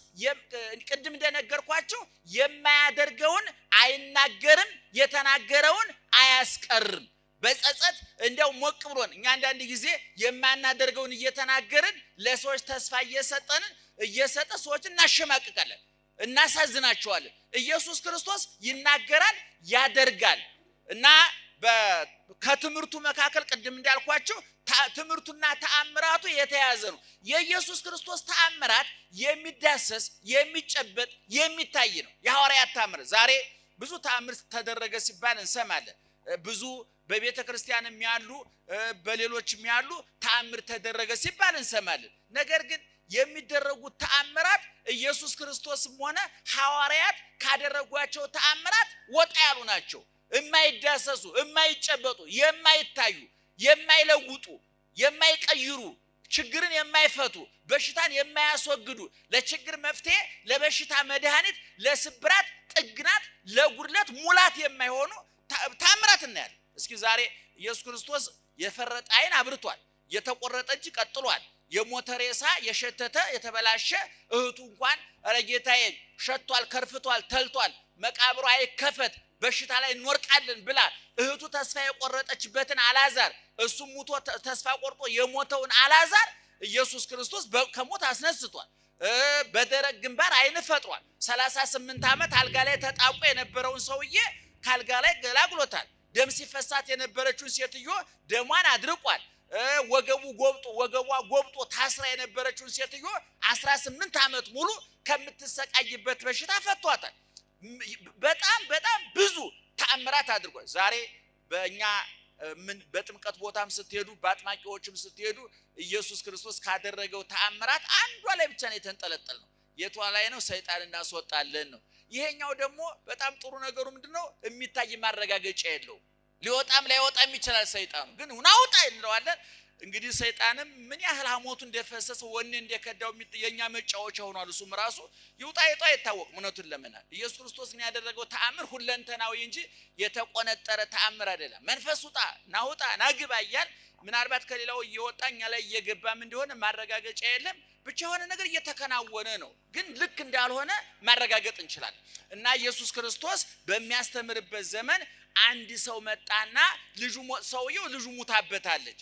ቅድም እንደነገርኳችሁ የማያደርገውን አይናገርም፣ የተናገረውን አያስቀርም። በጸጸት እንደው ሞቅ ብሎን እኛ አንዳንድ ጊዜ የማናደርገውን እየተናገርን ለሰዎች ተስፋ እየሰጠ ሰዎችን እናሸማቅቃለን፣ እናሳዝናቸዋለን። ኢየሱስ ክርስቶስ ይናገራል፣ ያደርጋል እና ከትምህርቱ መካከል ቅድም እንዳልኳችሁ ትምህርቱና ተአምራቱ የተያዘ ነው። የኢየሱስ ክርስቶስ ተአምራት የሚዳሰስ የሚጨበጥ የሚታይ ነው። የሐዋርያት ተአምር ዛሬ ብዙ ተአምር ተደረገ ሲባል እንሰማለን። ብዙ በቤተ ክርስቲያንም ያሉ በሌሎችም ያሉ ተአምር ተደረገ ሲባል እንሰማለን። ነገር ግን የሚደረጉት ተአምራት ኢየሱስ ክርስቶስም ሆነ ሐዋርያት ካደረጓቸው ተአምራት ወጣ ያሉ ናቸው። የማይዳሰሱ የማይጨበጡ የማይታዩ የማይለውጡ የማይቀይሩ ችግርን የማይፈቱ በሽታን የማያስወግዱ ለችግር መፍትሄ ለበሽታ መድኃኒት ለስብራት ጥግናት ለጉድለት ሙላት የማይሆኑ ተአምራት እናያለን። እስኪ ዛሬ ኢየሱስ ክርስቶስ የፈረጠ ዓይን አብርቷል፣ የተቆረጠ እጅ ቀጥሏል፣ የሞተ ሬሳ የሸተተ የተበላሸ እህቱ እንኳን ኧረ ጌታዬ ሸቷል ከርፍቷል ተልቷል መቃብሩ አይከፈት በሽታ ላይ እንወርቃለን ብላ እህቱ ተስፋ የቆረጠችበትን አልዓዛር እሱም ሞቶ ተስፋ ቆርጦ የሞተውን አልዓዛር ኢየሱስ ክርስቶስ ከሞት አስነስቷል። በደረቅ ግንባር ዓይን ፈጥሯል። 38 ዓመት አልጋ ላይ ተጣብቆ የነበረውን ሰውዬ ካልጋ ላይ ገላግሎታል። ደም ሲፈሳት የነበረችውን ሴትዮ ደሟን አድርቋል። ወገቧ ጎብጦ ታስራ የነበረችውን ሴትዮ 18 ዓመት ሙሉ ከምትሰቃይበት በሽታ ፈቷታል። በጣም ብዙ ተአምራት አድርጓል። ዛሬ በእኛ በጥምቀት ቦታም ስትሄዱ በአጥማቂዎችም ስትሄዱ ኢየሱስ ክርስቶስ ካደረገው ተአምራት አንዷ ላይ ብቻ ነው የተንጠለጠል ነው። የቷ ላይ ነው? ሰይጣን እናስወጣለን ነው። ይሄኛው ደግሞ በጣም ጥሩ ነገሩ ምንድነው? የሚታይ ማረጋገጫ የለውም። ሊወጣም ላይወጣም ይችላል ሰይጣኑ፣ ግን ናውጣ እንለዋለን። እንግዲህ ሰይጣንም ምን ያህል ሐሞቱ እንደፈሰሰ ወኔ እንደከዳው የኛ መጫወቻ ሆኗል። እሱም ራሱ ይውጣ አይታወቅም። እውነቱን ለመናገር ኢየሱስ ክርስቶስን ያደረገው ተአምር ሁለንተናዊ እንጂ የተቆነጠረ ተአምር አይደለም። መንፈስ ውጣ ናውጣ ናግባ እያል ምናልባት ከሌላው እየወጣኛ ላይ እየገባም እንደሆነ ማረጋገጫ የለም። ብቻ የሆነ ነገር እየተከናወነ ነው፣ ግን ልክ እንዳልሆነ ማረጋገጥ እንችላለን። እና ኢየሱስ ክርስቶስ በሚያስተምርበት ዘመን አንድ ሰው መጣና ሰውየው ልጁ ሙታበታለች።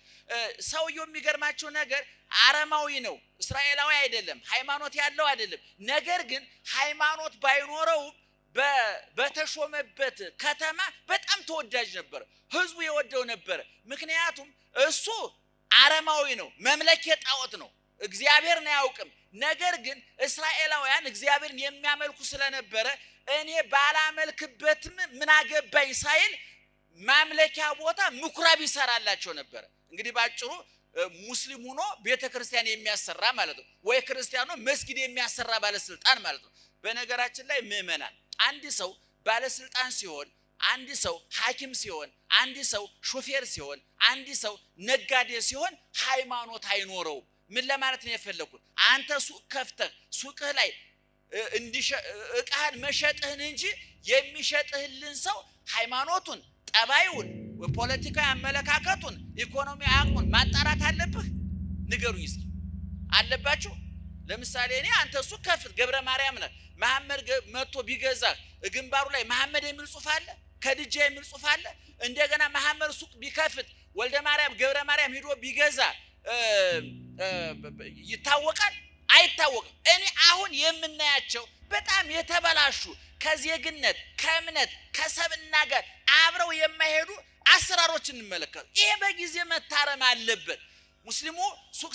ሰውየው የሚገርማቸው ነገር አረማዊ ነው፣ እስራኤላዊ አይደለም፣ ሃይማኖት ያለው አይደለም። ነገር ግን ሃይማኖት ባይኖረው በተሾመበት ከተማ በጣም ተወዳጅ ነበር፣ ህዝቡ የወደው ነበር። ምክንያቱም እሱ አረማዊ ነው፣ መምለኪያ ጣዖት ነው፣ እግዚአብሔርን አያውቅም። ነገር ግን እስራኤላውያን እግዚአብሔርን የሚያመልኩ ስለነበረ እኔ ባላመልክበትም ምን አገባኝ ሳይል ማምለኪያ ቦታ ምኩራብ ይሰራላቸው ነበር። እንግዲህ ባጭሩ ሙስሊም ሆኖ ቤተክርስቲያን የሚያሰራ ማለት ነው፣ ወይ ክርስቲያኑ መስጊድ የሚያሰራ ባለስልጣን ማለት ነው። በነገራችን ላይ ምእመናን አንድ ሰው ባለስልጣን ሲሆን፣ አንድ ሰው ሐኪም ሲሆን፣ አንድ ሰው ሾፌር ሲሆን፣ አንድ ሰው ነጋዴ ሲሆን ሃይማኖት አይኖረውም። ምን ለማለት ነው የፈለኩት? አንተ ሱቅ ከፍተህ ሱቅህ ላይ እቃህን መሸጥህን እንጂ የሚሸጥህልን ሰው ሃይማኖቱን፣ ጠባዩን፣ ፖለቲካዊ አመለካከቱን፣ ኢኮኖሚ አቅሙን ማጣራት አለብህ። ንገሩኝ እስኪ አለባችሁ? ለምሳሌ እኔ አንተ ሱቅ ከፍት ገብረ ማርያም ነህ፣ መሐመድ መጥቶ ቢገዛህ ግንባሩ ላይ መሐመድ የሚል ጽሑፍ አለ፣ ከድጃ የሚል ጽሑፍ አለ። እንደገና መሐመድ ሱቅ ቢከፍት ወልደ ማርያም ገብረ ማርያም ሄዶ ቢገዛ ይታወቃል? አይታወቅም። እኔ አሁን የምናያቸው በጣም የተበላሹ ከዜግነት ከእምነት ከሰብና ጋር አብረው የማይሄዱ አሰራሮች እንመለከቱ። ይሄ በጊዜ መታረም አለበት። ሙስሊሙ ሱቅ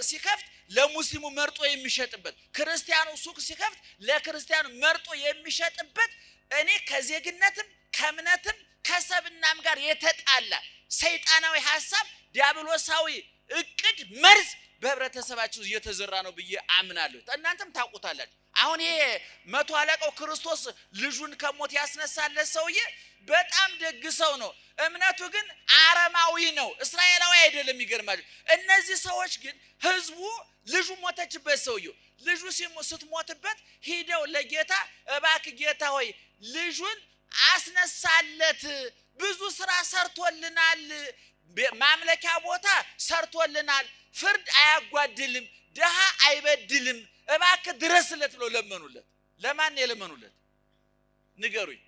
ሲከፍት ለሙስሊሙ መርጦ የሚሸጥበት፣ ክርስቲያኑ ሱቅ ሲከፍት ለክርስቲያኑ መርጦ የሚሸጥበት እኔ ከዜግነትም ከእምነትም ከሰብናም ጋር የተጣላ ሰይጣናዊ ሐሳብ ዲያብሎሳዊ እቅድ መርዝ በህብረተሰባችሁ እየተዘራ ነው ብዬ አምናለሁ። እናንተም ታውቁታላችሁ። አሁን ይሄ መቶ አለቃው ክርስቶስ ልጁን ከሞት ያስነሳለት ሰውዬ በጣም ደግ ሰው ነው። እምነቱ ግን አረማዊ ነው፣ እስራኤላዊ አይደለም። ይገርማል። እነዚህ ሰዎች ግን ህዝቡ ልጁ ሞተችበት፣ ሰውየው ልጁ ስትሞትበት ሂደው ለጌታ እባክህ ጌታ ሆይ ልጁን አስነሳለት፣ ብዙ ስራ ሰርቶልናል፣ ማምለኪያ ቦታ ሰርቶልናል፣ ፍርድ አያጓድልም፣ ደሃ አይበድልም፣ እባክህ ድረስለት ብለው ለመኑለት። ለማን የለመኑለት? ንገሩኝ።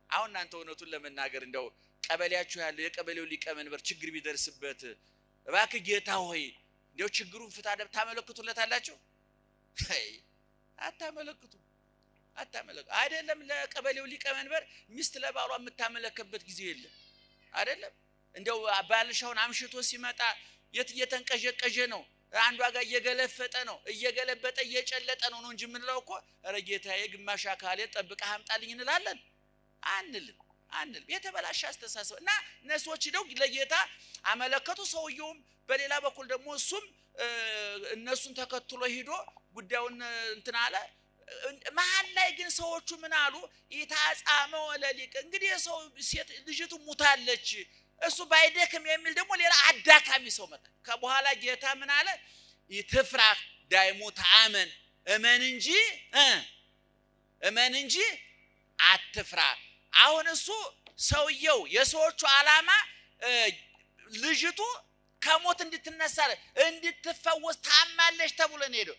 አሁን እናንተ እውነቱን ለመናገር እንደው ቀበሌያችሁ ያለው የቀበሌው ሊቀመንበር ችግር ቢደርስበት እባክህ ጌታ ሆይ እንደው ችግሩን ፍታ ደብ ታመለክቱለታላችሁ? አታመለክቱ። አይደለም ለቀበሌው ሊቀመንበር ሚስት ለባሏ የምታመለክበት ጊዜ የለም። አይደለም እንደው ባልሻውን አምሽቶ ሲመጣ እየተንቀዠቀዠ ነው፣ አንዷ ጋር እየገለፈጠ ነው፣ እየገለበጠ እየጨለጠ ነው እንጂ ምንለው እኮ ኧረ ጌታዬ ግማሽ አካሌ ጠብቀህ አምጣልኝ እንላለን? አንልም። የተበላሸ አስተሳሰብ እና እነሱዎች ሄደው ለጌታ አመለከቱ። ሰውየውም በሌላ በኩል ደግሞ እሱም እነሱን ተከትሎ ሄዶ ጉዳዩን እንትን አለ። መሀል ላይ ግን ሰዎቹ ምን አሉ? ኢታጻመው ለሊቅ እንግዲህ ሰው ሴት ልጅቱ ሙታለች፣ እሱ ባይደክም የሚል ደግሞ ሌላ አዳካሚ ሰው መጣ። ከበኋላ ጌታ ምን አለ? ይትፍራህ ዳይሙ ተአመን፣ እመን እንጂ አትፍራ። አሁን እሱ ሰውየው የሰዎቹ ዓላማ ልጅቱ ከሞት እንድትነሳ እንድትፈወስ ታማለች ተብሎ ነው ሄዶ።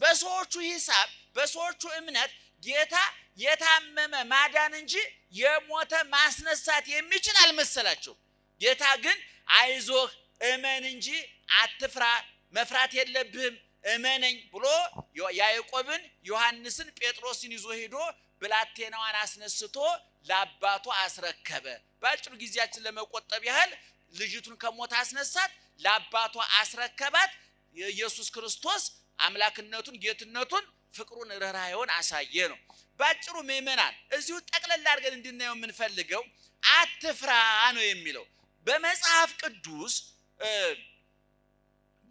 በሰዎቹ ሂሳብ በሰዎቹ እምነት ጌታ የታመመ ማዳን እንጂ የሞተ ማስነሳት የሚችል አልመሰላቸው። ጌታ ግን አይዞህ እመን እንጂ አትፍራ፣ መፍራት የለብህም እመነኝ ብሎ ያዕቆብን ዮሐንስን ጴጥሮስን ይዞ ሄዶ ብላቴናዋን አስነስቶ ለአባቱ አስረከበ። ባጭሩ ጊዜያችን ለመቆጠብ ያህል ልጅቱን ከሞት አስነሳት፣ ለአባቱ አስረከባት። ኢየሱስ ክርስቶስ አምላክነቱን ጌትነቱን ፍቅሩን ርህራሄውን አሳየ ነው። ባጭሩ ምእመናን እዚሁ ጠቅለል አድርገን እንድናየው የምንፈልገው አትፍራ ነው የሚለው። በመጽሐፍ ቅዱስ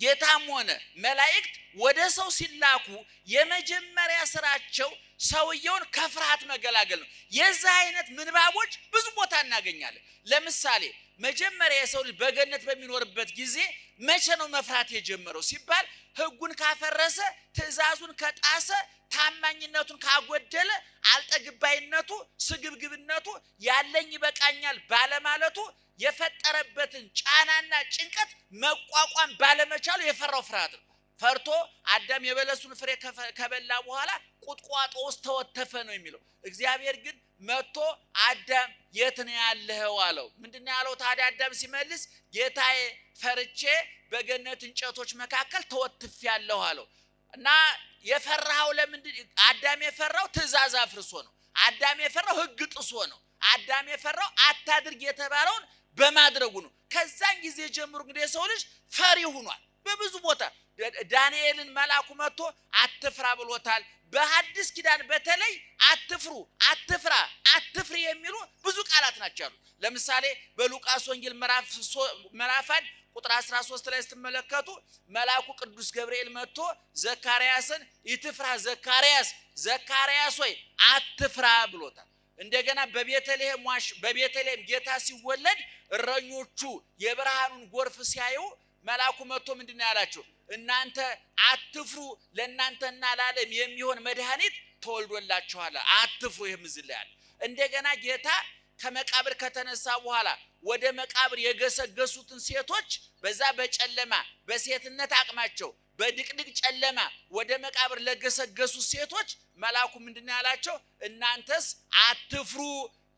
ጌታም ሆነ መላእክት ወደ ሰው ሲላኩ የመጀመሪያ ስራቸው ሰውየውን ከፍርሃት መገላገል ነው። የዚህ አይነት ምንባቦች ብዙ ቦታ እናገኛለን። ለምሳሌ መጀመሪያ የሰው ልጅ በገነት በሚኖርበት ጊዜ መቼ ነው መፍራት የጀመረው ሲባል ሕጉን ካፈረሰ፣ ትእዛዙን ከጣሰ፣ ታማኝነቱን ካጎደለ፣ አልጠግባይነቱ፣ ስግብግብነቱ፣ ያለኝ ይበቃኛል ባለማለቱ የፈጠረበትን ጫናና ጭንቀት መቋቋም ባለመቻሉ የፈራው ፍርሃት ነው። ፈርቶ አዳም የበለሱን ፍሬ ከበላ በኋላ ቁጥቋጦ ውስጥ ተወተፈ ነው የሚለው። እግዚአብሔር ግን መጥቶ አዳም የት ነው ያለኸው አለው። ምንድነው ያለው ታዲያ አዳም ሲመልስ ጌታዬ ፈርቼ በገነት እንጨቶች መካከል ተወትፌያለሁ አለው። እና የፈራው ለምንድን አዳም የፈራው ትእዛዝ አፍርሶ ነው። አዳም የፈራው ሕግ ጥሶ ነው። አዳም የፈራው አታድርግ የተባለውን በማድረጉ ነው። ከዛን ጊዜ ጀምሮ እንግዲህ የሰው ልጅ ፈሪ ሆኗል። በብዙ ቦታ ዳንኤልን መልአኩ መጥቶ አትፍራ ብሎታል። በሐዲስ ኪዳን በተለይ አትፍሩ፣ አትፍራ፣ አትፍሪ የሚሉ ብዙ ቃላት ናቸው። ለምሳሌ በሉቃስ ወንጌል ምዕራፍ 1 ቁጥር 13 ላይ ስትመለከቱ መልአኩ ቅዱስ ገብርኤል መጥቶ ዘካርያስን ይትፍራ ዘካርያስ ሆይ አትፍራ ብሎታል። እንደገና በቤተልሔም ጌታ ሲወለድ እረኞቹ የብርሃኑን ጎርፍ ሲያዩ መልአኩ መጥቶ ምንድነው ያላቸው? እናንተ አትፍሩ፣ ለእናንተና ለዓለም የሚሆን መድኃኒት ተወልዶላችኋል፣ አትፍሩ። ይህም እዚህ ላይ አለ። እንደገና ጌታ ከመቃብር ከተነሳ በኋላ ወደ መቃብር የገሰገሱትን ሴቶች በዛ በጨለማ በሴትነት አቅማቸው በድቅድቅ ጨለማ ወደ መቃብር ለገሰገሱ ሴቶች መልአኩ ምንድነው ያላቸው? እናንተስ አትፍሩ፣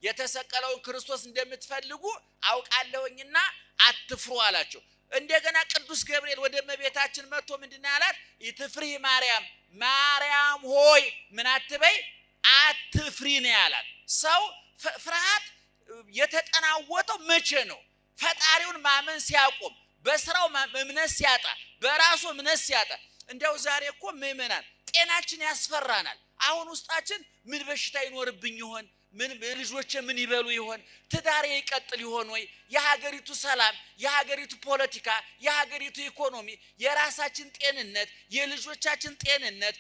የተሰቀለውን ክርስቶስ እንደምትፈልጉ አውቃለሁኝና አትፍሩ አላቸው። እንደገና ቅዱስ ገብርኤል ወደ እመቤታችን መጥቶ ምንድነው ያላት? ይትፍሪ ማርያም ሆይ ምን አትበይ አትፍሪ ነው ያላት። ሰው ፍርሃት የተጠናወተው መቼ ነው? ፈጣሪውን ማመን ሲያቆም፣ በስራው እምነት ሲያጣ፣ በራሱ እምነት ሲያጣ። እንደው ዛሬ እኮ ምእመናን ጤናችን ያስፈራናል። አሁን ውስጣችን ምን በሽታ ይኖርብኝ ይሆን? ምን ልጆቼ ምን ይበሉ ይሆን? ትዳሬ ይቀጥል ይሆን ወይ? የሀገሪቱ ሰላም፣ የሀገሪቱ ፖለቲካ፣ የሀገሪቱ ኢኮኖሚ፣ የራሳችን ጤንነት፣ የልጆቻችን ጤንነት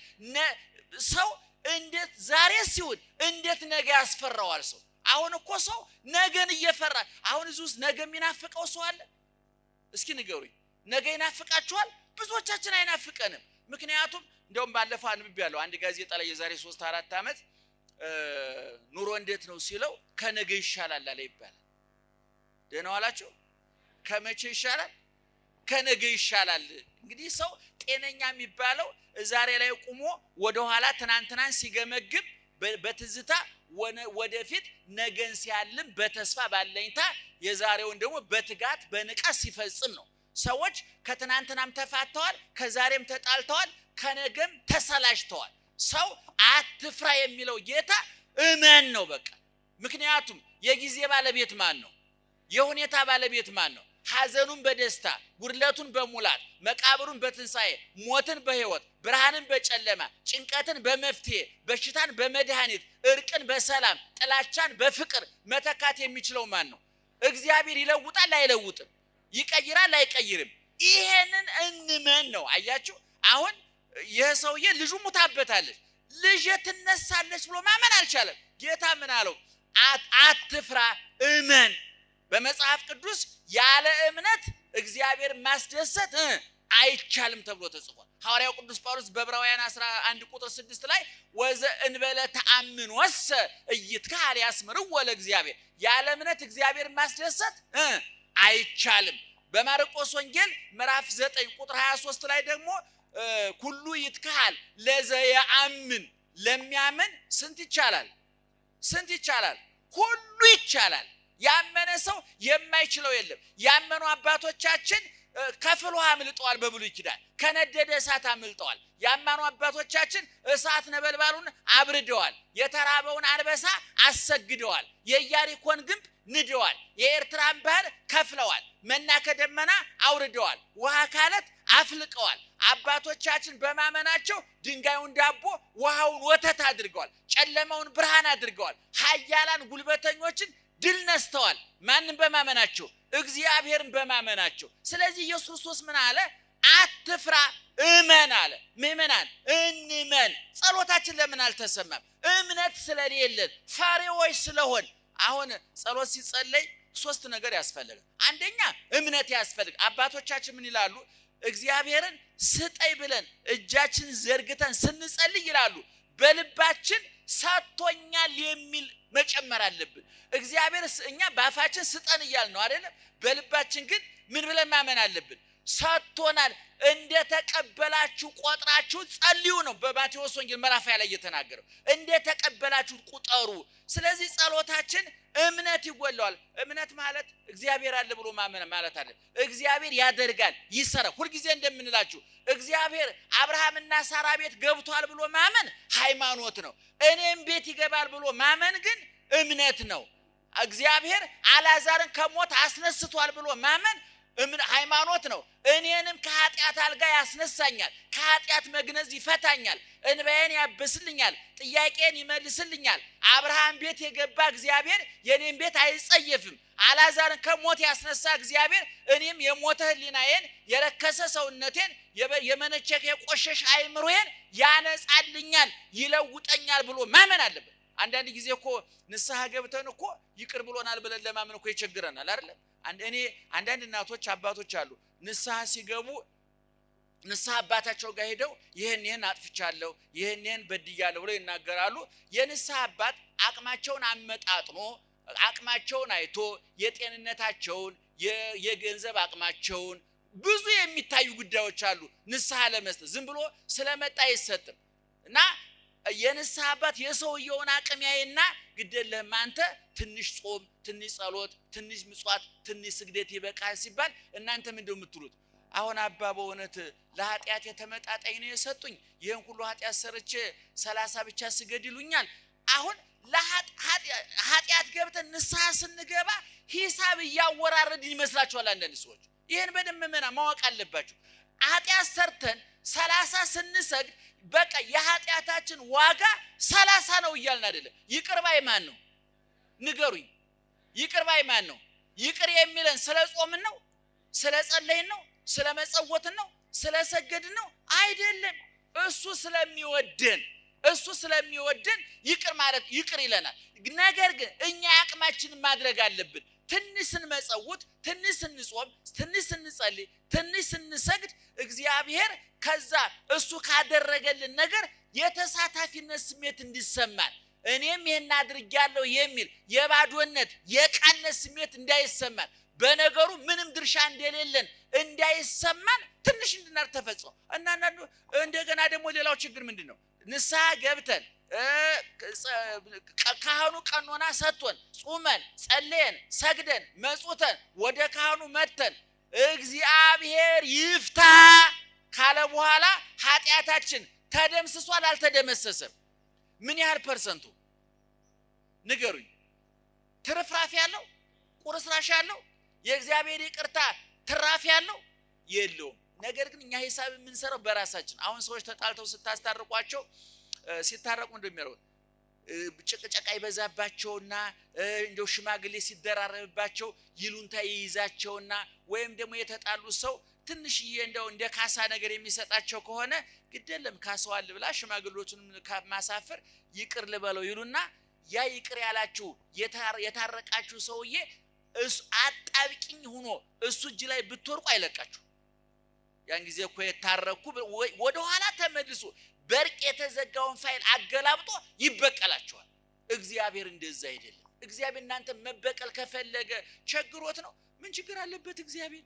ሰው እንዴት ዛሬ ሲሆን እንዴት ነገ ያስፈራዋል ሰው። አሁን እኮ ሰው ነገን እየፈራ አሁን እዚህ ውስጥ ነገ የሚናፍቀው ሰው አለ? እስኪ ንገሩኝ። ነገ ይናፍቃችኋል? ብዙዎቻችን አይናፍቀንም። ምክንያቱም እንደውም ባለፈው አንብቤያለሁ አንድ ጋዜጣ ላይ የዛሬ 3-4 ዓመት ኑሮ እንዴት ነው ሲለው ከነገ ይሻላል አለ ይባላል። ደህና ዋላችሁ? ከመቼ ይሻላል? ከነገ ይሻላል። እንግዲህ ሰው ጤነኛ የሚባለው ዛሬ ላይ ቆሞ ወደ ኋላ ትናንትናን ሲገመግም በትዝታ ወደፊት ነገን ሲያልም በተስፋ ባለኝታ የዛሬውን ደግሞ በትጋት በንቃት ሲፈጽም ነው። ሰዎች ከትናንትናም ተፋተዋል፣ ከዛሬም ተጣልተዋል፣ ከነገም ተሰላችተዋል። ሰው አትፍራ የሚለው ጌታ እመን ነው በቃ። ምክንያቱም የጊዜ ባለቤት ማን ነው? የሁኔታ ባለቤት ማን ነው? ሐዘኑን በደስታ ጉድለቱን በሙላት መቃብሩን በትንሳኤ ሞትን በሕይወት ብርሃንን በጨለማ ጭንቀትን በመፍትሄ በሽታን በመድኃኒት እርቅን በሰላም ጥላቻን በፍቅር መተካት የሚችለው ማን ነው? እግዚአብሔር ይለውጣል አይለውጥም? ይቀይራል አይቀይርም? ይሄንን እንመን ነው። አያችሁ አሁን ይህ ሰውዬ ልጁ ሙታበታለች፣ ልጅ ትነሳለች ብሎ ማመን አልቻለም። ጌታ ምን አለው? አትፍራ እመን። በመጽሐፍ ቅዱስ ያለ እምነት እግዚአብሔር ማስደሰት አይቻልም ተብሎ ተጽፏል። ሐዋርያው ቅዱስ ጳውሎስ በዕብራውያን 11 ቁጥር 6 ላይ ወዘ እንበለ ተአምን ወሰ እይትካል ያስምርው ለእግዚአብሔር፣ ያለ እምነት እግዚአብሔር ማስደሰት አይቻልም። በማርቆስ ወንጌል ምዕራፍ 9 ቁጥር 23 ላይ ደግሞ ኩሉ ይትካል ለዘየአምን፣ ለሚያምን ስንት ይቻላል? ስንት ይቻላል? ሁሉ ይቻላል። ያመነ ሰው የማይችለው የለም። ያመኑ አባቶቻችን ከፍል ውሃ አምልጠዋል፣ በብሉይ ኪዳን ከነደደ እሳት አምልጠዋል። ያመኑ አባቶቻችን እሳት ነበልባሉን አብርደዋል፣ የተራበውን አንበሳ አሰግደዋል፣ የኢያሪኮን ግንብ ንደዋል፣ የኤርትራን ባህር ከፍለዋል፣ መና ከደመና አውርደዋል፣ ውሃ ካለት አፍልቀዋል። አባቶቻችን በማመናቸው ድንጋዩን ዳቦ ውሃውን ወተት አድርገዋል፣ ጨለማውን ብርሃን አድርገዋል፣ ኃያላን ጉልበተኞችን ድል ነስተዋል። ማንን በማመናቸው? እግዚአብሔርን በማመናቸው። ስለዚህ ኢየሱስ ክርስቶስ ምን አለ? አትፍራ እመን አለ። ምእመናን እንመን። ጸሎታችን ለምን አልተሰማም? እምነት ስለሌለን ፈሪዎች ስለሆን። አሁን ጸሎት ሲጸለይ ሶስት ነገር ያስፈልጋል። አንደኛ እምነት ያስፈልጋል። አባቶቻችን ምን ይላሉ? እግዚአብሔርን ስጠይ ብለን እጃችን ዘርግተን ስንጸልይ ይላሉ በልባችን ሰጥቶኛል የሚል መጨመር አለብን። እግዚአብሔር እኛ በአፋችን ስጠን እያልን ነው አይደለም? በልባችን ግን ምን ብለን ማመን አለብን? ሰጥቶናል። እንደተቀበላችሁ ቆጥራችሁ ጸልዩ ነው በማቴዎስ ወንጌል ምዕራፍ 20 ላይ የተናገረው። እንደተቀበላችሁ ቁጠሩ። ስለዚህ ጸሎታችን እምነት ይጎለዋል። እምነት ማለት እግዚአብሔር አለ ብሎ ማመን ማለት አለ። እግዚአብሔር ያደርጋል፣ ይሰራል። ሁልጊዜ እንደምንላችሁ እግዚአብሔር አብርሃምና ሳራ ቤት ገብቷል ብሎ ማመን ሃይማኖት ነው። እኔም ቤት ይገባል ብሎ ማመን ግን እምነት ነው። እግዚአብሔር አልዓዛርን ከሞት አስነስቷል ብሎ ማመን ሃይማኖት ነው። እኔንም ከኃጢአት አልጋ ያስነሳኛል፣ ከኃጢአት መግነዝ ይፈታኛል፣ እንባዬን ያብስልኛል፣ ጥያቄን ይመልስልኛል። አብርሃም ቤት የገባ እግዚአብሔር የኔን ቤት አይጸየፍም። አልዓዛርን ከሞት ያስነሳ እግዚአብሔር እኔም የሞተ ሕሊናዬን የረከሰ ሰውነቴን የመነቸከ የቆሸሽ አይምሮዬን ያነጻልኛል፣ ይለውጠኛል ብሎ ማመን አለበት። አንዳንድ ጊዜ እኮ ንስሐ ገብተን እኮ ይቅር ብሎናል ብለን ለማመን እኮ ይቸግረናል አይደለም? አንዳንድ እናቶች አባቶች አሉ ንስሐ ሲገቡ ንስሐ አባታቸው ጋር ሄደው ይሄን አጥፍቻለሁ ይሄን በድያለሁ ብለው ይናገራሉ። የንስሐ አባት አቅማቸውን አመጣጥኖ አቅማቸውን አይቶ የጤንነታቸውን የገንዘብ አቅማቸውን ብዙ የሚታዩ ጉዳዮች አሉ። ንስሐ ለመስጠት ዝም ብሎ ስለመጣ አይሰጥም እና የንስሐ አባት የሰውየውን አቅም ያይና ግደለህም አንተ ትንሽ ጾም፣ ትንሽ ጸሎት፣ ትንሽ ምጽዋት፣ ትንሽ ስግደት ይበቃል ሲባል እናንተ ምንድነው የምትሉት? አሁን አባ በእውነት ለኃጢአት የተመጣጣኝ ነው የሰጡኝ፣ ይህን ሁሉ ኃጢአት ሰርቼ 30 ብቻ ስገድ ይሉኛል። አሁን ለኃጢአት ገብተን ንስሐ ስንገባ ሂሳብ እያወራረድን ይመስላችኋል አንዳንድ ሰዎች። ይህን በደንብ ማወቅ አለባችሁ። ኃጢአት ሰርተን 30 ስንሰግድ በቃ የኃጢአታችን ዋጋ 30 ነው እያልን አይደለም። ይቅር ባይ ማን ነው? ንገሩኝ። ይቅር ባይ ማን ነው? ይቅር የሚለን ስለ ጾምን ነው? ስለ ጸለይን ነው? ስለ መጸወትን ነው? ስለ ሰገድን ነው? አይደለም። እሱ ስለሚወደን ይቅር ማለት ይቅር ይለናል። ነገር ግን እኛ አቅማችንን ማድረግ አለብን። ትንሽ ስንመጸውት፣ ትንሽ ስንጾም፣ ትንሽ ስንጸልይ፣ ትንሽ ስንሰግድ እግዚአብሔር ከዛ እሱ ካደረገልን ነገር የተሳታፊነት ስሜት እንዲሰማን እኔም ይሄን አድርጌያለሁ የሚል የባዶነት የቃነት ስሜት እንዳይሰማን በነገሩ ምንም ድርሻ እንደሌለን እንዳይሰማን ትንሽ እንድናር ተፈጽሞ እና እንደገና ደግሞ ሌላው ችግር ምንድነው? ንስሐ ገብተን ካህኑ ቀኖና ሰጥቶን ጾመን ጸልየን ሰግደን መጽውተን ወደ ካህኑ መተን እግዚአብሔር ይፍታ ካለ በኋላ ኃጢአታችን ተደምስሷል አልተደመሰሰም? ምን ያህል ፐርሰንቱ ንገሩኝ? ትርፍራፊ ያለው ቁርስራሽ ያለው የእግዚአብሔር ይቅርታ ትራፊ ያለው የለውም። ነገር ግን እኛ ሂሳብ የምንሰራው በራሳችን። አሁን ሰዎች ተጣልተው ስታስታርቋቸው ሲታረቁ እንደሚያረው ጭቅጨቃ ይበዛባቸውና እንደው ሽማግሌ ሲደራረብባቸው ይሉንታ ይይዛቸውና ወይም ደግሞ የተጣሉ ሰው ትንሽዬ እንደው እንደ ካሳ ነገር የሚሰጣቸው ከሆነ ግደለም ካሳዋል ብላ ሽማግሌዎቹን ማሳፈር ይቅር ልበለው ይሉና ያ ይቅር ያላችሁ የታረቃችሁ ሰውዬ እሱ አጣብቂኝ ሆኖ እሱ እጅ ላይ ብትወርቁ አይለቃችሁ። ያን ጊዜ እኮ የታረቁ ወደ ኋላ ተመልሶ በርቅ የተዘጋውን ፋይል አገላብጦ ይበቀላቸዋል። እግዚአብሔር እንደዛ አይደለም። እግዚአብሔር እናንተ መበቀል ከፈለገ ቸግሮት ነው። ምን ችግር አለበት? እግዚአብሔር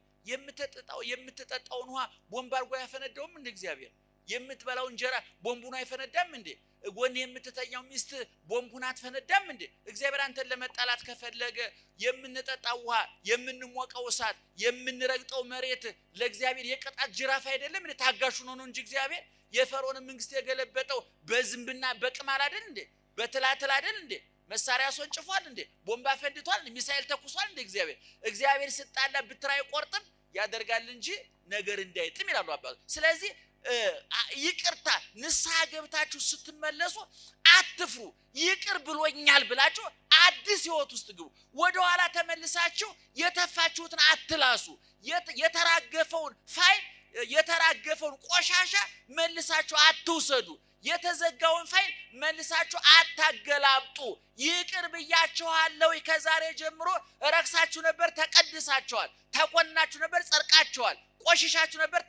የምትጠጣውን ውሃ ቦምብ አድርጎ ያፈነዳውም እንደ እግዚአብሔር የምትበላው እንጀራ ቦምቡን አይፈነዳም እንዴ? ጎን የምትተኛው ሚስት ቦምቡን አትፈነዳም እንዴ? እግዚአብሔር አንተን ለመጣላት ከፈለገ የምንጠጣው ውሃ፣ የምንሞቀው እሳት፣ የምንረግጠው መሬት ለእግዚአብሔር የቅጣት ጅራፍ አይደለም እንዴ? ታጋሹ ነው እንጂ እግዚአብሔር የፈርዖን መንግስት የገለበጠው በዝምብና በቅማል አይደል እንዴ? በትላትል አይደል እንዴ? መሳሪያ አስወንጭፏል እንዴ? ቦምብ አፈንድቷል፣ ሚሳኤል ተኩሷል እንዴ? እግዚአብሔር ሲጣላ ብትር አይቆርጥም ያደርጋል እንጂ ነገር እንዳይጥም ይላሉ አባቶች። ስለዚህ ይቅርታ ንስሐ ገብታችሁ ስትመለሱ አትፍሩ። ይቅር ብሎኛል ብላችሁ አዲስ ህይወት ውስጥ ግቡ። ወደ ኋላ ተመልሳችሁ የተፋችሁትን አትላሱ። የተራገፈውን ፋይል የተራገፈውን ቆሻሻ መልሳችሁ አትውሰዱ። የተዘጋውን ፋይል መልሳችሁ አታገላብጡ። ይቅር ብያችኋለሁ። ከዛሬ ጀምሮ ረክሳችሁ ነበር፣ ተቀድሳችኋል። ተቆናችሁ ነበር፣ ጸድቃችኋል። ቆሽሻችሁ ነበር፣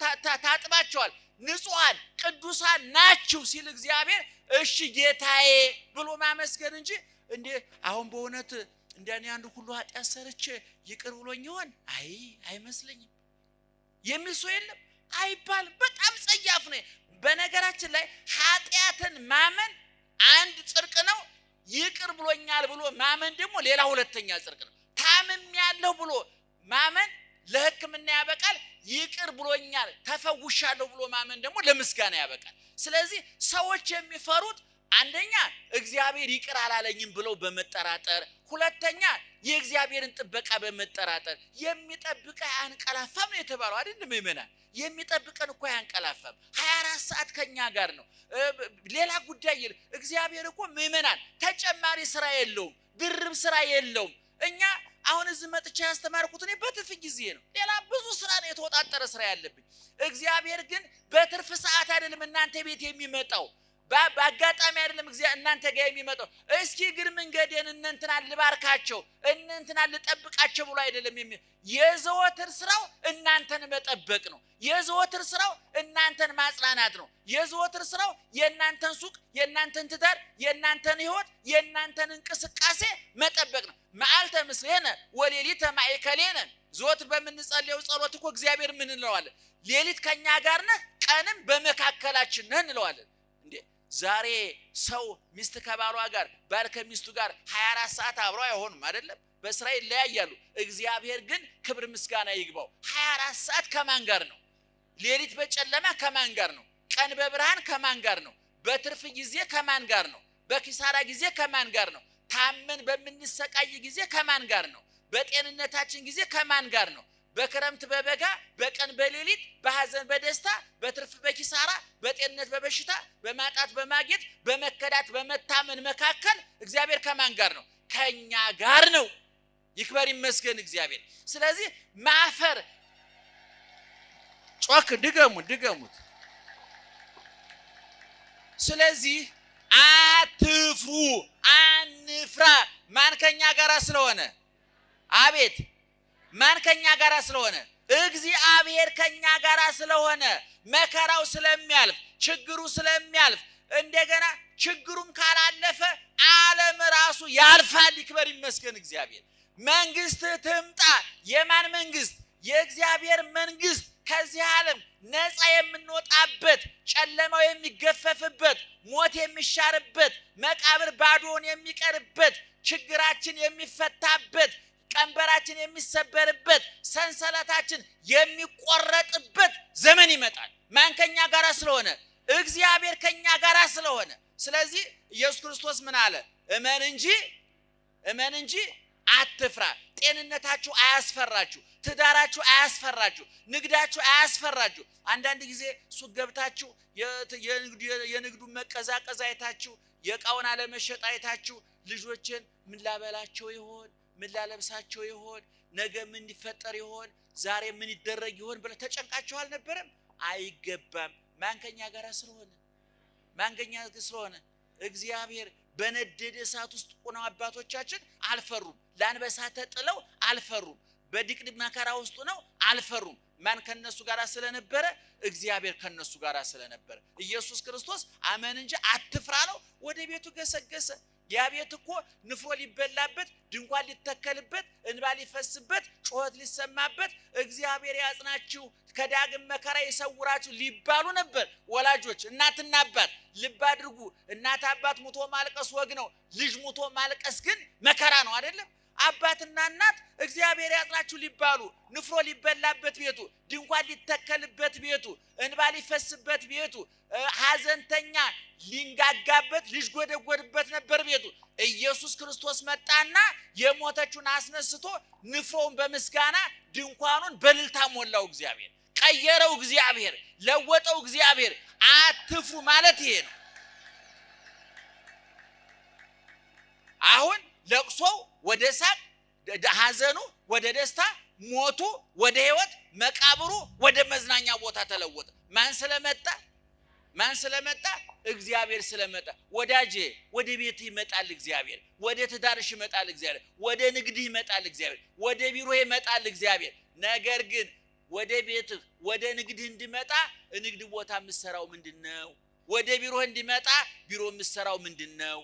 ታጥባችኋል። ንጹሃን ቅዱሳን ናችሁ ሲል እግዚአብሔር እሺ ጌታዬ ብሎ ማመስገን እንጂ እንዴ አሁን በእውነት እንደኔ አንዱ ሁሉ ኃጢአት ሰርቼ ይቅር ብሎኝ ይሆን አይመስለኝም የሚል ሰው የለም አይባልም። በጣም ጸያፍ ነው። በነገራችን ላይ ኃጢአትን ማመን አንድ ጽድቅ ነው። ይቅር ብሎኛል ብሎ ማመን ደግሞ ሌላ ሁለተኛ ጽድቅ ነው። ታምም ያለው ብሎ ማመን ለሕክምና ያበቃል። ይቅር ብሎኛል ተፈውሻለሁ ብሎ ማመን ደግሞ ለምስጋና ያበቃል። ስለዚህ ሰዎች የሚፈሩት አንደኛ እግዚአብሔር ይቅር አላለኝም ብለው በመጠራጠር፣ ሁለተኛ የእግዚአብሔርን ጥበቃ በመጠራጠር። የሚጠብቀህ አያንቀላፋም ነው የተባለው አይደል? ምእመናን የሚጠብቀን እኮ አያንቀላፋም። 24 ሰዓት ከኛ ጋር ነው። ሌላ ጉዳይ የለም። እግዚአብሔር እኮ ምእመናን ተጨማሪ ስራ የለውም፣ ድርብ ስራ የለውም። እኛ አሁን እዚህ መጥቼ ያስተማርኩት እኔ በትርፍ ጊዜ ነው። ሌላ ብዙ ስራ ነው፣ የተወጣጠረ ስራ ያለብኝ። እግዚአብሔር ግን በትርፍ ሰዓት አይደለም እናንተ ቤት የሚመጣው፣ በአጋጣሚ አይደለም እናንተ ጋር የሚመጣው። እስኪ ግን መንገዴን እንንተናል ልባርካቸው እንንተናል ልጠብቃቸው ብሎ አይደለም የዘወትር ስራው እናንተን መጠበቅ ነው። የዘወትር ስራው እናንተን ማጽናናት ነው። የዘወትር ስራው የእናንተን ሱቅ፣ የእናንተን ትዳር፣ የእናንተን ህይወት፣ የእናንተን እንቅስቃሴ መጠበቅ ነው። መዓልተ ምስሌነ ወሌሊተ ማእከሌነ። ዘወትር በምንጸልየው ጸሎት እኮ እግዚአብሔር ምን እንለዋለን? ሌሊት ከኛ ጋር ነህ፣ ቀንም በመካከላችን ነህ እንለዋለን። እንዴ ዛሬ ሰው ሚስት ከባሏ ጋር፣ ባል ከሚስቱ ጋር 24 ሰዓት አብረው አይሆኑም አይደለም? በስራ ይለያያሉ። እግዚአብሔር ግን ክብር ምስጋና ይግባው 24 ሰዓት ከማን ጋር ነው? ሌሊት በጨለማ ከማን ጋር ነው? ቀን በብርሃን ከማን ጋር ነው? በትርፍ ጊዜ ከማን ጋር ነው? በኪሳራ ጊዜ ከማን ጋር ነው? ታመን በምንሰቃይ ጊዜ ከማን ጋር ነው? በጤንነታችን ጊዜ ከማን ጋር ነው? በክረምት በበጋ፣ በቀን በሌሊት፣ በሐዘን በደስታ፣ በትርፍ በኪሳራ፣ በጤንነት በበሽታ፣ በማጣት በማግኘት፣ በመከዳት በመታመን መካከል እግዚአብሔር ከማን ጋር ነው? ከኛ ጋር ነው። ይክበር ይመስገን እግዚአብሔር። ስለዚህ ማፈር ጮክ ድገሙት። ስለዚህ አትፍሩ፣ አንፍራ። ማን ከኛ ጋር ስለሆነ? አቤት ማን ከኛ ጋር ስለሆነ? እግዚአብሔር ከኛ ጋር ስለሆነ መከራው ስለሚያልፍ፣ ችግሩ ስለሚያልፍ፣ እንደገና ችግሩም ካላለፈ ዓለም ራሱ ያልፋል። ይክበር ይመስገን እግዚአብሔር። መንግስት ትምጣ። የማን መንግስት? የእግዚአብሔር መንግስት። ከዚህ ዓለም ነፃ የምንወጣበት፣ ጨለማው የሚገፈፍበት፣ ሞት የሚሻርበት፣ መቃብር ባዶውን የሚቀርበት፣ ችግራችን የሚፈታበት፣ ቀንበራችን የሚሰበርበት፣ ሰንሰለታችን የሚቆረጥበት ዘመን ይመጣል። ማን ከኛ ጋር ስለሆነ? እግዚአብሔር ከኛ ጋር ስለሆነ። ስለዚህ ኢየሱስ ክርስቶስ ምን አለ? እመን እንጂ አትፍራ። ጤንነታችሁ አያስፈራችሁ፣ ትዳራችሁ አያስፈራችሁ፣ ንግዳችሁ አያስፈራችሁ። አንዳንድ ጊዜ ሱቅ ገብታችሁ የንግዱን መቀዛቀዝ አይታችሁ፣ የእቃውን አለመሸጥ አይታችሁ ልጆችን ምን ላበላቸው ይሆን? ምን ላለብሳቸው ይሆን? ነገ ምን ይፈጠር ይሆን? ዛሬ ምን ይደረግ ይሆን ብለ ተጨንቃችሁ አልነበረም? አይገባም። ማን ከኛ ጋር ስለሆነ? እግዚአብሔር በነደደ እሳት ውስጥ ሆነው አባቶቻችን አልፈሩም። ለአንበሳ ተጥለው አልፈሩም። በድቅድቅ መከራ ውስጥ ነው አልፈሩም። ማን ከነሱ ጋር ስለነበረ? እግዚአብሔር ከነሱ ጋር ስለነበረ ኢየሱስ ክርስቶስ አመን እንጂ አትፍራ ነው። ወደ ቤቱ ገሰገሰ። ያ ቤት እኮ ንፍሮ ሊበላበት፣ ድንኳን ሊተከልበት፣ እንባ ሊፈስበት፣ ጩኸት ሊሰማበት፣ እግዚአብሔር ያጽናችሁ ከዳግም መከራ ይሰውራችሁ ሊባሉ ነበር ወላጆች። እናትና አባት ልብ አድርጉ። እናት አባት ሙቶ ማልቀስ ወግ ነው። ልጅ ሙቶ ማልቀስ ግን መከራ ነው አይደለም? አባትና እናት እግዚአብሔር ያጽናችሁ ሊባሉ፣ ንፍሮ ሊበላበት ቤቱ፣ ድንኳን ሊተከልበት ቤቱ፣ እንባ ሊፈስበት ቤቱ፣ ሐዘንተኛ ሊንጋጋበት ሊጎደጎድበት ነበር ቤቱ። ኢየሱስ ክርስቶስ መጣና የሞተችውን አስነስቶ ንፍሮውን በምስጋና ድንኳኑን በእልልታ ሞላው። እግዚአብሔር ቀየረው፣ እግዚአብሔር ለወጠው። እግዚአብሔር አትፍሩ ማለት ይሄ ነው። አሁን ለቅሶው ወደ ሳቅ፣ ሐዘኑ ወደ ደስታ፣ ሞቱ ወደ ህይወት፣ መቃብሩ ወደ መዝናኛ ቦታ ተለወጠ። ማን ስለመጣ? እግዚአብሔር ስለመጣ። ወዳጄ ወደ ቤት ይመጣል እግዚአብሔር፣ ወደ ትዳርሽ ይመጣል እግዚአብሔር፣ ወደ ንግድ ይመጣል እግዚአብሔር፣ ወደ ቢሮ ይመጣል እግዚአብሔር። ነገር ግን ወደ ቤት ወደ ንግድ እንዲመጣ ንግድ ቦታ የምትሰራው ምንድነው? ወደ ቢሮ እንዲመጣ ቢሮ የምትሰራው ምንድነው?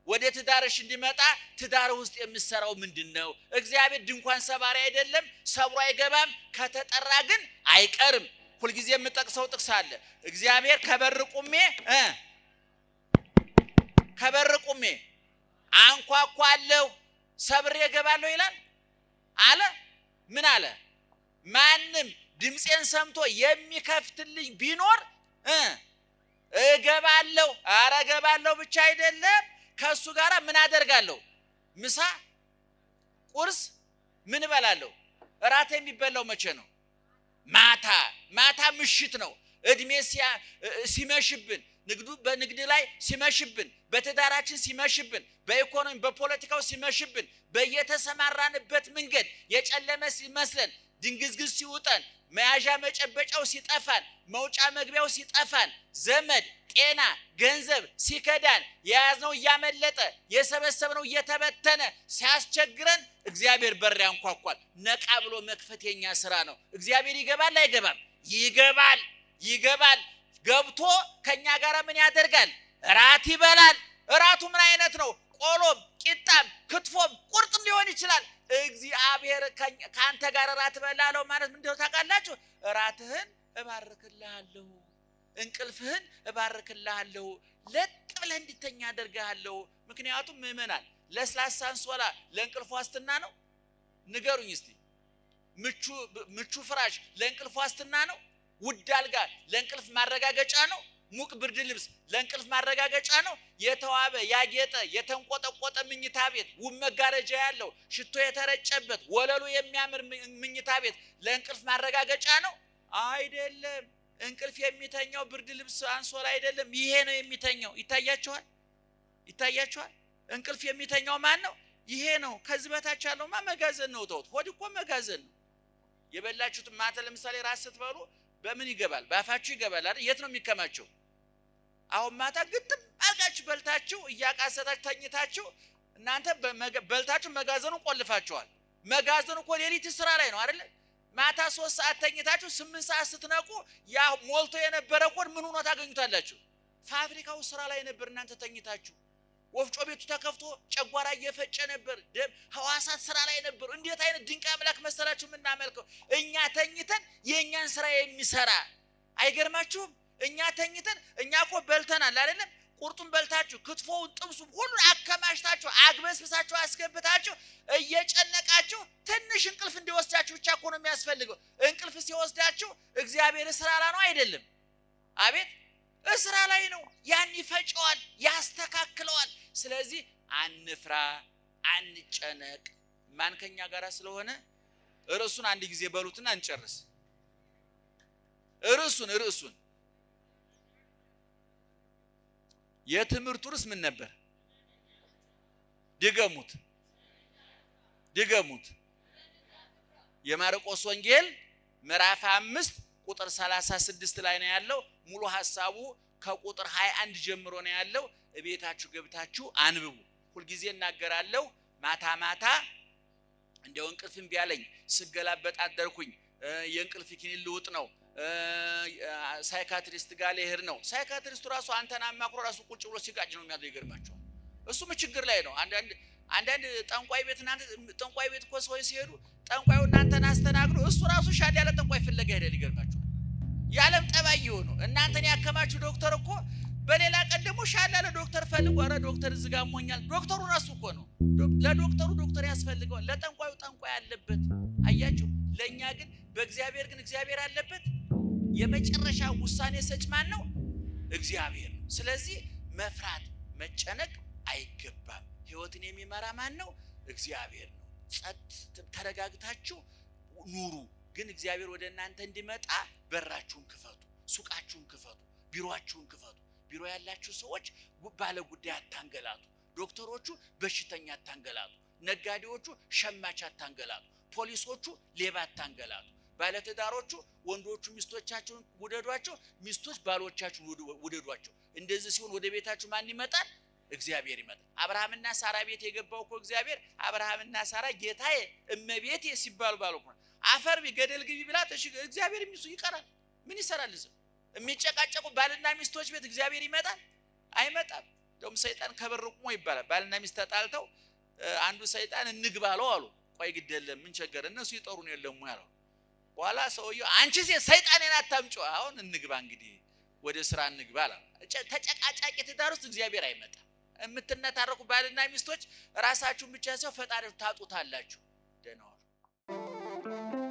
ወደ ትዳርሽ እንዲመጣ ትዳር ውስጥ የምትሰራው ምንድነው? እግዚአብሔር ድንኳን ሰባሪ አይደለም፣ ሰብሮ አይገባም። ከተጠራ ግን አይቀርም። ሁልጊዜ የምጠቅሰው ጥቅስ አለ። እግዚአብሔር ከበር ቁሜ አንኳኳለሁ ሰብሬ እገባለሁ ይላል አለ። ምን አለ? ማንም ድምፄን ሰምቶ የሚከፍትልኝ ቢኖር እገባለሁ። ኧረ እገባለሁ ብቻ አይደለም፣ ከሱ ጋር ምን አደርጋለሁ? ምሳ ቁርስ ምን እበላለሁ? እራት የሚበላው መቼ ነው? ማታ ምሽት ነው። እድሜ ሲመሽብን፣ በንግድ ላይ ሲመሽብን፣ በትዳራችን ሲመሽብን፣ በኢኮኖሚ በፖለቲካው ሲመሽብን፣ በየተሰማራንበት መንገድ የጨለመ ሲመስለን፣ ድንግዝግዝ ሲውጠን፣ መያዣ መጨበጫው ሲጠፋን፣ መውጫ መግቢያው ሲጠፋን፣ ዘመድ ጤና ገንዘብ ሲከዳን፣ የያዝነው እያመለጠ የሰበሰብነው እየተበተነ ሲያስቸግረን እግዚአብሔር በር ያንኳኳል። ነቃ ብሎ መክፈት የኛ ስራ ነው። እግዚአብሔር ይገባል አይገባም? ይገባል። ገብቶ ከኛ ጋር ምን ያደርጋል? እራት ይበላል። እራቱ ምን አይነት ነው? ቆሎም፣ ቂጣም፣ ክትፎም ቁርጥም ሊሆን ይችላል። እግዚአብሔር ካንተ ጋር እራት እበላለሁ ማለት ምንድነው ታውቃላችሁ? እራትህን እባርክልሃለሁ፣ እንቅልፍህን እባርክልሃለሁ፣ ለጥ ብለህ እንድተኛ አደርግሃለሁ። ምክንያቱም ምእመናን ለስላሳ አንሶላ ለእንቅልፍ ዋስትና ነው? ንገሩኝ እስቲ። ምቹ ፍራሽ ለእንቅልፍ ዋስትና ነው? ውድ አልጋ ለእንቅልፍ ማረጋገጫ ነው? ሙቅ ብርድ ልብስ ለእንቅልፍ ማረጋገጫ ነው? የተዋበ ያጌጠ የተንቆጠቆጠ ምኝታ ቤት፣ ውብ መጋረጃ ያለው ሽቶ የተረጨበት ወለሉ የሚያምር ምኝታ ቤት ለእንቅልፍ ማረጋገጫ ነው? አይደለም። እንቅልፍ የሚተኛው ብርድ ልብስ አንሶላ አይደለም፣ ይሄ ነው የሚተኛው። ይታያችኋል? እንቅልፍ የሚተኛው ማን ነው? ይሄ ነው። ከዚህ በታች ያለውማ መጋዘን ነው። ተውት። ሆድ እኮ መጋዘን ነው። የበላችሁት ማታ ለምሳሌ ራስ ስትበሉ በምን ይገባል? ባፋችሁ ይገባል አይደል? የት ነው የሚከማቸው? አሁን ማታ ግጥም አርጋችሁ በልታችሁ እያቃሰታችሁ ተኝታችሁ እናንተ በልታችሁ መጋዘኑን ቆልፋችኋል። መጋዘኑ እኮ ሌሊት ስራ ላይ ነው አይደል? ማታ 3 ሰዓት ተኝታችሁ 8 ሰዓት ስትነቁ ያ ሞልቶ የነበረ ኮድ ምን ሆኖ ታገኙታላችሁ? ፋብሪካው ስራ ላይ ነበር እናንተ ተኝታችሁ። ወፍጮ ቤቱ ተከፍቶ ጨጓራ እየፈጨ ነበር። ደም ህዋሳት ስራ ላይ ነበር። እንዴት አይነት ድንቅ አምላክ መሰላችሁ የምናመልከው! እኛ ተኝተን የኛን ስራ የሚሰራ አይገርማችሁም? እኛ ተኝተን እኛ እኮ በልተናል አይደለም? ቁርጡን በልታችሁ ክትፎውን ጥብሱን ሁሉ አከማሽታችሁ አግበስብሳችሁ አስገብታችሁ እየጨነቃችሁ ትንሽ እንቅልፍ እንዲወስዳችሁ ብቻ እኮ ነው የሚያስፈልገው። እንቅልፍ ሲወስዳችሁ እግዚአብሔር ስራ ላይ ነው አይደለም? አቤት እስራ ላይ ነው። ያን ይፈጨዋል፣ ያስተካክለዋል። ስለዚህ አንፍራ፣ አንጨነቅ። ማን ከኛ ጋር ስለሆነ ርዕሱን አንድ ጊዜ በሉትና እንጨርስ። ርዕሱን የትምህርቱ ርዕስ ምን ነበር? ድገሙት። የማርቆስ ወንጌል ምዕራፍ 5 ቁጥር 36 ላይ ነው ያለው። ሙሉ ሐሳቡ ከቁጥር 21 ጀምሮ ነው ያለው። እቤታችሁ ገብታችሁ አንብቡ። ሁሉ ጊዜ እናገራለሁ። ማታ እንደው እንቅልፍም ቢያለኝ ስገላበጥ አደርኩኝ። የእንቅልፍ ኪኒን ልውጥ ነው፣ ሳይካትሪስት ጋር ልሄድ ነው። ሳይካትሪስቱ ራሱ አንተን አማክሮ ራሱ ቁጭ ብሎ ሲጋጭ ነው የሚያደርገው። ይገርማችኋል። እሱም ችግር ላይ ነው። አንዳንድ ጠንቋይ ቤት እኮ ሰዎች ሲሄዱ ጠንቋዩ እናንተን አስተናግዶ እሱ ራሱ ሻል ያለ ጠንቋይ ፍለጋ ሄዳል። ይገርማችኋል። የዓለም ጠባይ የሆኑ እናንተን ያከማችሁ ዶክተር እኮ በሌላ ቀን ደግሞ ሻል ያለ ዶክተር ፈልጎ፣ ኧረ ዶክተር እዚህ ጋር ሞኛል። ዶክተሩ ራሱ እኮ ነው። ለዶክተሩ ዶክተር ያስፈልገዋል፣ ለጠንቋዩ ጠንቋይ አለበት። አያችሁ። ለኛ ግን በእግዚአብሔር ግን እግዚአብሔር አለበት። የመጨረሻ ውሳኔ ሰጭ ማን ነው? እግዚአብሔር ነው። ስለዚህ መፍራት መጨነቅ አይገባም። ህይወትን የሚመራ ማን ነው? እግዚአብሔር ነው። ተረጋግታችሁ ኑሩ። ግን እግዚአብሔር ወደ እናንተ እንዲመጣ በራችሁን ክፈቱ፣ ሱቃችሁን ክፈቱ፣ ቢሮአችሁን ክፈቱ። ቢሮ ያላችሁ ሰዎች ባለ ጉዳይ አታንገላቱ። ዶክተሮቹ በሽተኛ አታንገላቱ። ነጋዴዎቹ ሸማች አታንገላቱ። ፖሊሶቹ ሌባ አታንገላቱ፣ ባለትዳሮቹ ወንዶቹ ሚስቶቻቸውን ውደዷቸው፣ ሚስቶች ባሎቻቸውን ውደዷቸው። እንደዚህ ሲሆን ወደ ቤታችሁ ማን ይመጣል? እግዚአብሔር ይመጣል። አብርሃምና ሳራ ቤት የገባው እኮ እግዚአብሔር አብርሃምና ሳራ ጌታዬ እመቤቴ ሲባሉ ባሉ እኮ አፈር ገደል ግቢ ብላት እሺ እግዚአብሔር ሚስቱ ይቀራል። ምን ይሰራል? እዚህ የሚጨቃጨቁ ባልና ሚስቶች ቤት እግዚአብሔር ይመጣል? አይመጣም። ደም ሰይጣን ከበር ቆሞ ይባላል። ባልና ሚስት ተጣልተው አንዱ ሰይጣን እንግባለው አሉ። ቆይ ግድ የለም ምን ቸገረ እነሱ ይጠሩን የለም ያለው። በኋላ ሰውየው አንቺ ሰይጣኔን አታምጪው፣ አሁን እንግባ እንግዲህ ወደ ስራ እንግባ አለ። ተጨቃጫቂ ትዳር ውስጥ እግዚአብሔር አይመጣም። የምትነታረቁ ባልና ሚስቶች ራሳችሁን ብቻ ሳይሆን ፈጣሪው ታጡታላችሁ። ደህና ዋሉ።